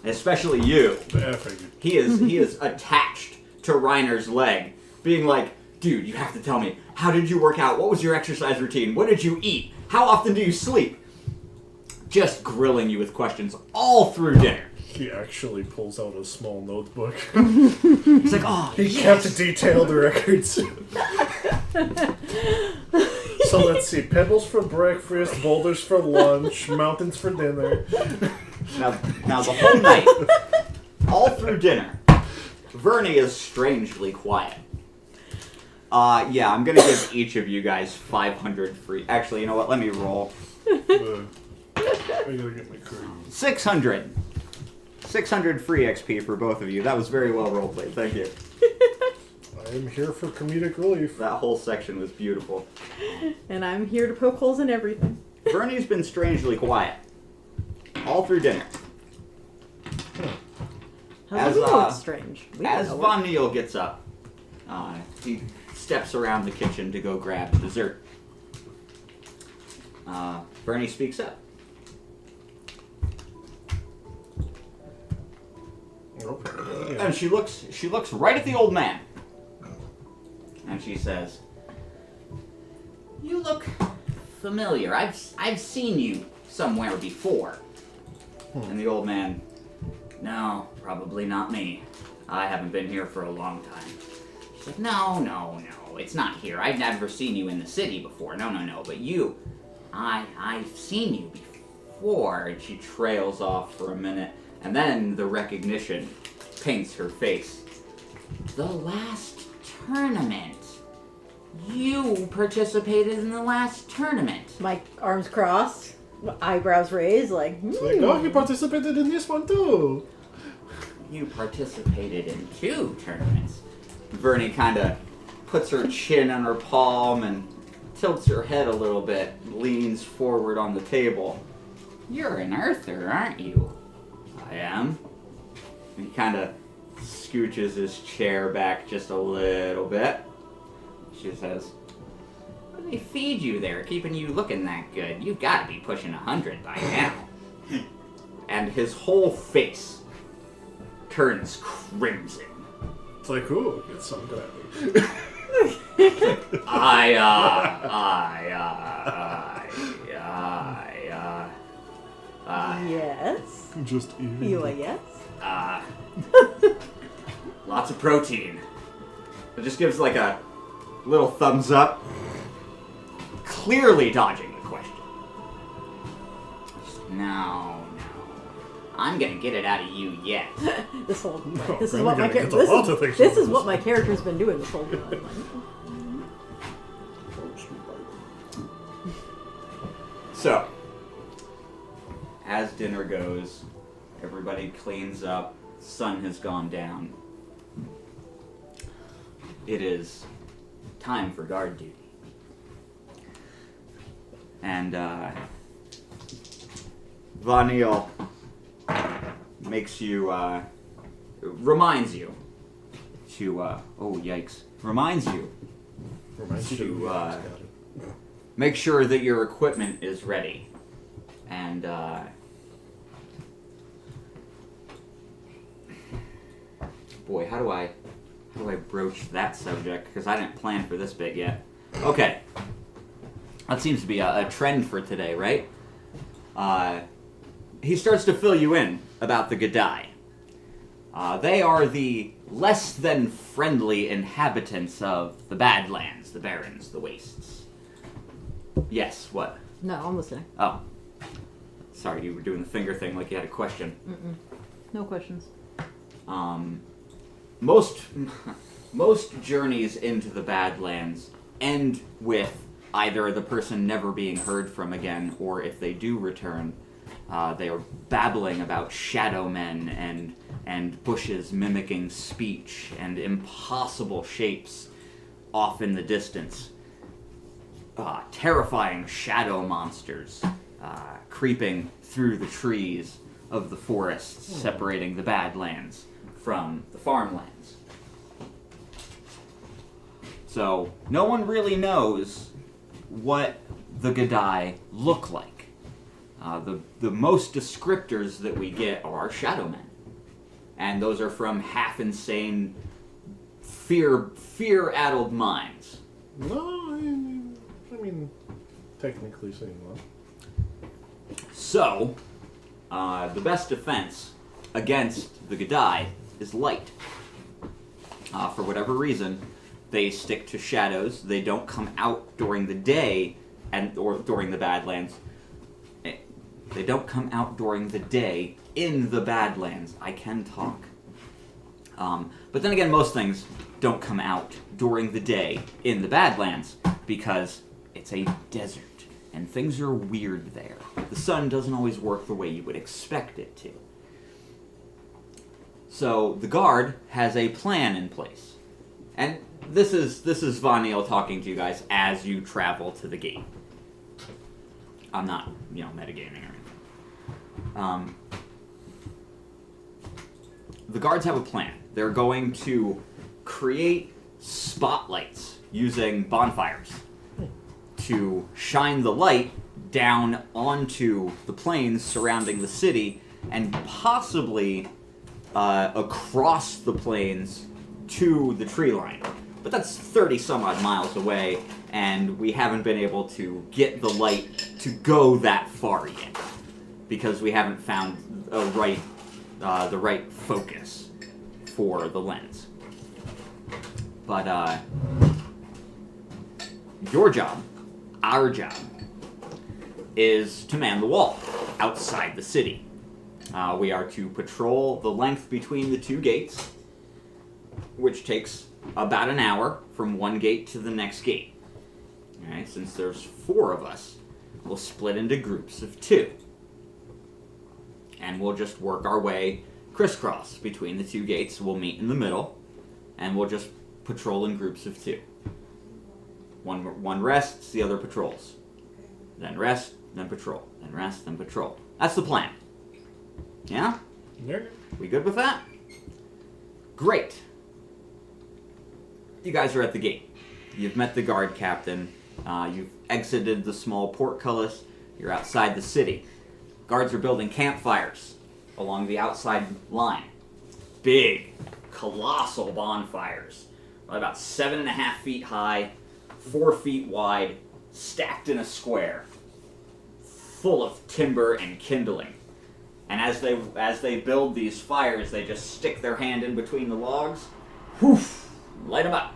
Especially you. Yeah, I figured. He is attached to Reiner's leg, being like, "Dude, you have to tell me, how did you work out? What was your exercise routine? What did you eat? How often do you sleep?" Just grilling you with questions all through dinner. He actually pulls out a small notebook. He's like, "Oh, He yes." kept detailed records. So let's see. Pebbles for breakfast, boulders for lunch, mountains for dinner. Now the whole night, all through dinner, Vernie is strangely quiet. Yeah, I'm gonna give each of you guys 500 free. Actually, you know what? Let me roll. I gotta get my curry. 600. 600 free XP for both of you. That was very well roleplayed. Thank you. I am here for comedic relief. That whole section was beautiful. And I'm here to poke holes in everything. Vernie's been strangely quiet all through dinner. How do we know it's strange? We don't As know Von Neal gets up, he steps around the kitchen to go grab dessert. Vernie speaks up. Okay. And she looks right at the old man. And she says, "You look familiar. I've seen you somewhere before." And the old man, "No, probably not me. I haven't been here for a long time." She's like, No, it's not here. I've never seen you in the city before. No, but you, I've seen you before." And she trails off for a minute, and then the recognition paints her face. "The last tournament. You participated in the last tournament." My arms crossed, eyebrows raised, like, It's like, oh, he participated in this one too. "You participated in 2 tournaments." Vernie kind of puts her chin on her palm and tilts her head a little bit, leans forward on the table. "You're an earther, aren't you?" "I am." And he kind of scooches his chair back just a little bit. She says, "What do they feed you there, keeping you looking that good? You've got to be pushing 100 by now." And his whole face turns crimson. It's like, ooh, get some gravity. yes. Just eating. You a yes? Lots of protein. It just gives like a little thumbs up. Clearly dodging the question. No. I'm gonna get it out of you yet. This whole No, this is I'm what my gonna get character a lot of things this out of is what this. my character's been doing this whole time. So, as dinner goes, everybody cleans up, sun has gone down. It is time for guard duty. And, Vanille makes you, reminds you to, oh yikes, reminds you Reminds you to, got it. make sure that your equipment is ready. And, boy, how do I broach that subject? Because I didn't plan for this bit yet. Okay. That seems to be a trend for today, right? He starts to fill you in about the Gadai. They are the less than friendly inhabitants of the Badlands, the Barrens, the Wastes. Yes, what? No, I'm listening. Oh. Sorry, you were doing the finger thing like you had a question. No questions. Most journeys into the Badlands end with either the person never being heard from again, or if they do return, they are babbling about shadow men and bushes mimicking speech and impossible shapes off in the distance. Terrifying shadow monsters creeping through the trees of the forests, separating the Badlands from the farmlands. So, no one really knows what the Gadai look like. The most descriptors that we get are shadow men. And those are from half-insane, fear-addled minds. No, I mean, technically saying one. So, the best defense against the Gadai is light. For whatever reason, they stick to shadows. They don't come out during the day or during the Badlands. They don't come out during the day in the Badlands. I can talk. But then again, most things don't come out during the day in the Badlands because it's a desert and things are weird there. The sun doesn't always work the way you would expect it to. So the guard has a plan in place. And this is Vanille talking to you guys as you travel to the gate. I'm not, metagaming or anything. The guards have a plan. They're going to create spotlights using bonfires to shine the light down onto the plains surrounding the city and possibly across the plains to the tree line. But that's 30 some odd miles away, and we haven't been able to get the light to go that far yet because we haven't found the right focus for the lens. But your job, our job, is to man the wall outside the city. We are to patrol the length between the two gates, which takes about an hour from one gate to the next gate. Alright, since there's 4 of us, we'll split into groups of 2. And we'll just work our way crisscross between the 2 gates. We'll meet in the middle, and we'll just patrol in groups of 2. One rests, the other patrols. Then rest, then patrol. Then rest, then patrol. That's the plan. Yeah? Yeah. We good with that? Great. You guys are at the gate. You've met the guard captain. You've exited the small portcullis. You're outside the city. Guards are building campfires along the outside line. Big, colossal bonfires. About 7.5 feet high, 4 feet wide, stacked in a square, full of timber and kindling. And as they build these fires, they just stick their hand in between the logs, whoof, light them up.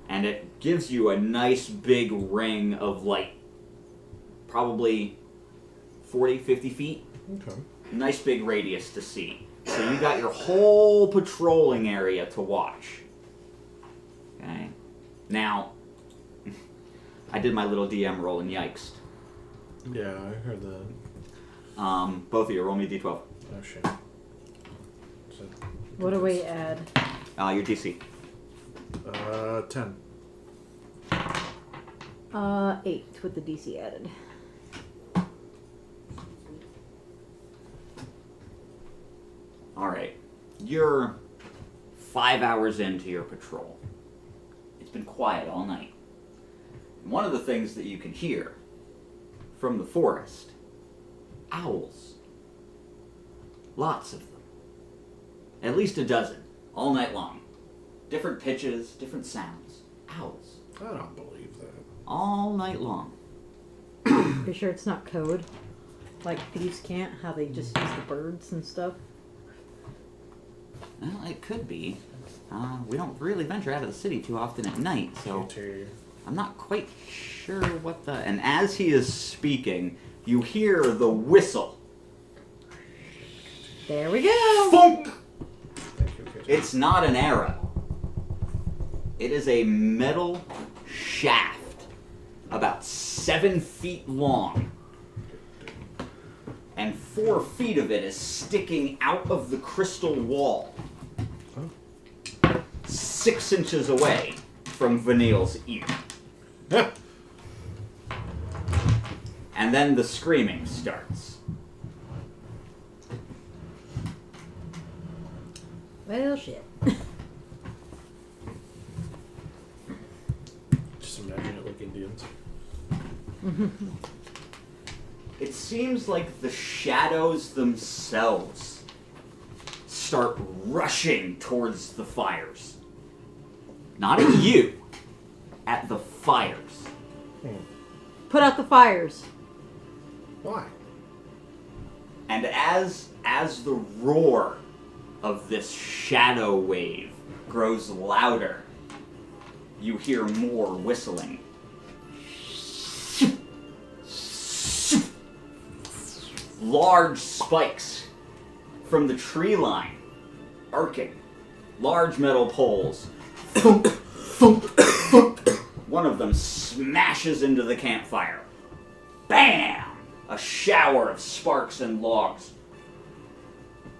And it gives you a nice big ring of light. Probably 40, 50 feet Okay. nice big radius to see. So you got your whole patrolling area to watch. Okay. Now, I did my little DM roll and yikes. Yeah, I heard that. Both of you, roll me a d12. Oh, shit. So, What do we add? Your DC. 10. 8 with the DC added. Alright. You're 5 hours into your patrol. It's been quiet all night. And one of the things that you can hear from the forest, owls. Lots of them. At least a dozen, all night long. Different pitches, different sounds. Owls. I don't believe that. All night long. You sure it's not code? Like thieves can't? How they just use the birds and stuff? Well, it could be. We don't really venture out of the city too often at night, so I'm not quite sure what the... And as he is speaking, you hear the whistle. There we go! Thunk! Thank you, Kitty. It's not an arrow. It is a metal shaft about 7 feet long. And 4 feet of it is sticking out of the crystal wall. 6 inches away from Vanille's ear. And then the screaming starts. Well, shit. Just imagine it like Indians. It seems like the shadows themselves start rushing towards the fires. Not at you, at the fires. Put out the fires. Why? And as the roar of this shadow wave grows louder, you hear more whistling. Large spikes from the tree line, arcing. Large metal poles. Thump, thump, thump. One of them smashes into the campfire. Bam! A shower of sparks and logs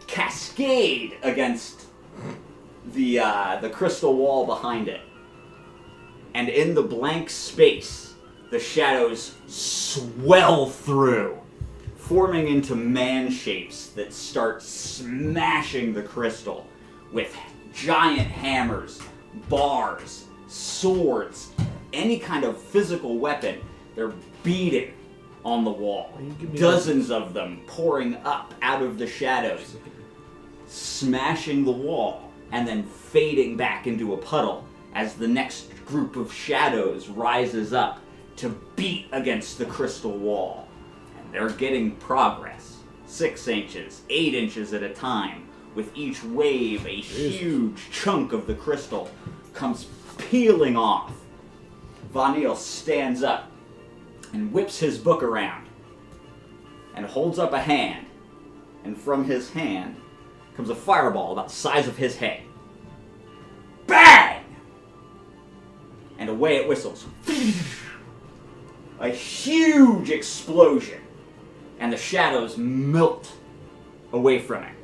cascade against the crystal wall behind it. And in the blank space, the shadows swell through, forming into man shapes that start smashing the crystal with giant hammers, bars, swords, any kind of physical weapon. They're beating on the wall. Dozens of them pouring up out of the shadows, smashing the wall, and then fading back into a puddle as the next group of shadows rises up to beat against the crystal wall. And they're getting progress. 6 inches, 8 inches at a time. With each wave, a huge chunk of the crystal comes peeling off. Vanille stands up and whips his book around and holds up a hand. And from his hand comes a fireball about the size of his head. Bang! And away it whistles. A huge explosion. And the shadows melt away from it.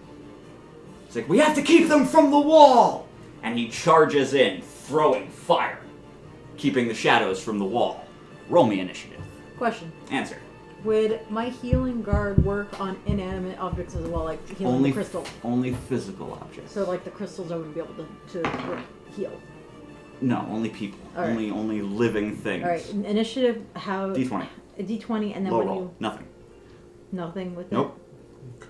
It's like, we have to keep them from the wall! And he charges in, throwing fire, keeping the shadows from the wall. Roll me initiative. Question. Answer. Would my healing guard work on inanimate objects as well, like healing the crystal? Only physical objects. So, like, the crystals I wouldn't be able to heal. No, only people. All right. Only living things. Alright, initiative, how... D20. A D20, and then Low when roll. you... Nothing. Nothing with Nope. Okay.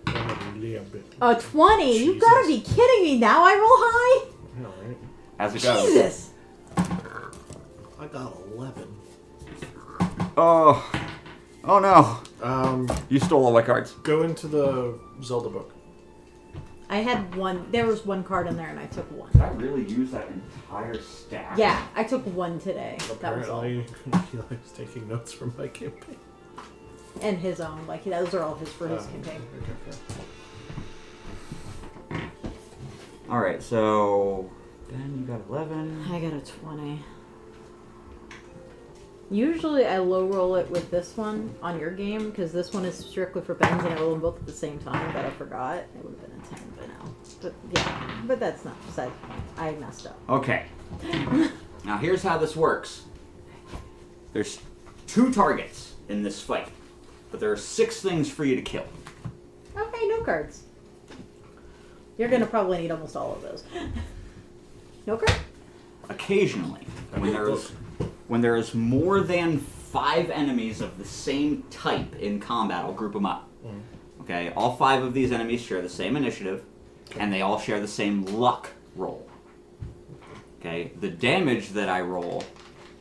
A little bit. it? 20? Jesus. You've got to be kidding me now! I roll high? Yeah, right. How's it go? Jesus! I got 11. Oh. Oh no. You stole all my cards. Go into the Zelda book. I had one... There was one card in there, and I took one. Did I really use that entire stack? Yeah, I took one today. That was all. Apparently, he likes taking notes from my campaign. And his own, like those are all his for his campaign. All right, so Ben, you got 11. I got a 20. Usually I low roll it with this one on your game because this one is strictly for Ben's and I roll them both at the same time, but I forgot. It would have been a 10 by now. But yeah, but that's not beside the point. I messed up. Okay. Now here's how this works. There's 2 targets in this fight, but there are 6 things for you to kill. Okay, no cards. You're gonna probably need almost all of those. No card? Occasionally, when there is more than 5 enemies of the same type in combat, I'll group them up. Okay, all 5 of these enemies share the same initiative, and they all share the same luck roll. Okay, the damage that I roll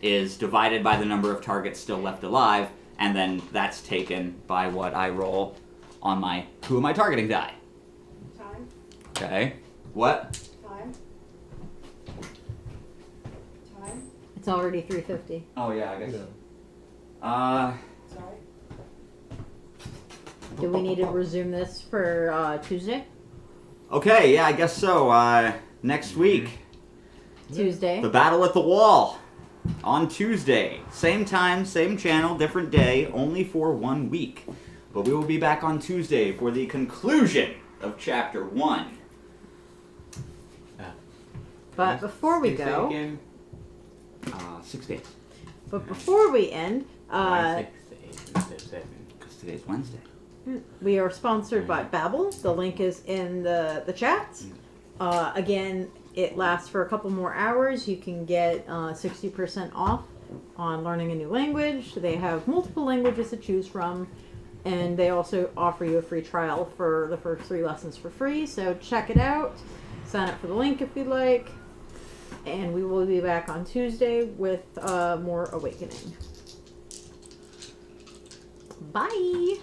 is divided by the number of targets still left alive, and then that's taken by what I roll on my who am I targeting die. Time. Okay, what? Time. Time. It's already 3:50. Oh yeah, I guess. Yeah. Sorry. Do we need to resume this for Tuesday? Okay, yeah, I guess so. Next week, Tuesday. the Battle at the Wall on Tuesday. Same time, same channel, different day, only for 1 week. But we will be back on Tuesday for the conclusion of Chapter 1. But before we go, Again, 6 days, but before we end, why 6 to 8 instead of 7? because today's Wednesday. we are sponsored by Babbel. The link is in the chats. Again, it lasts for a couple more hours. You can get 60% off on learning a new language. They have multiple languages to choose from. And they also offer you a free trial for the first 3 lessons for free. So check it out. Sign up for the link if you'd like. And we will be back on Tuesday with more Awakening. Bye!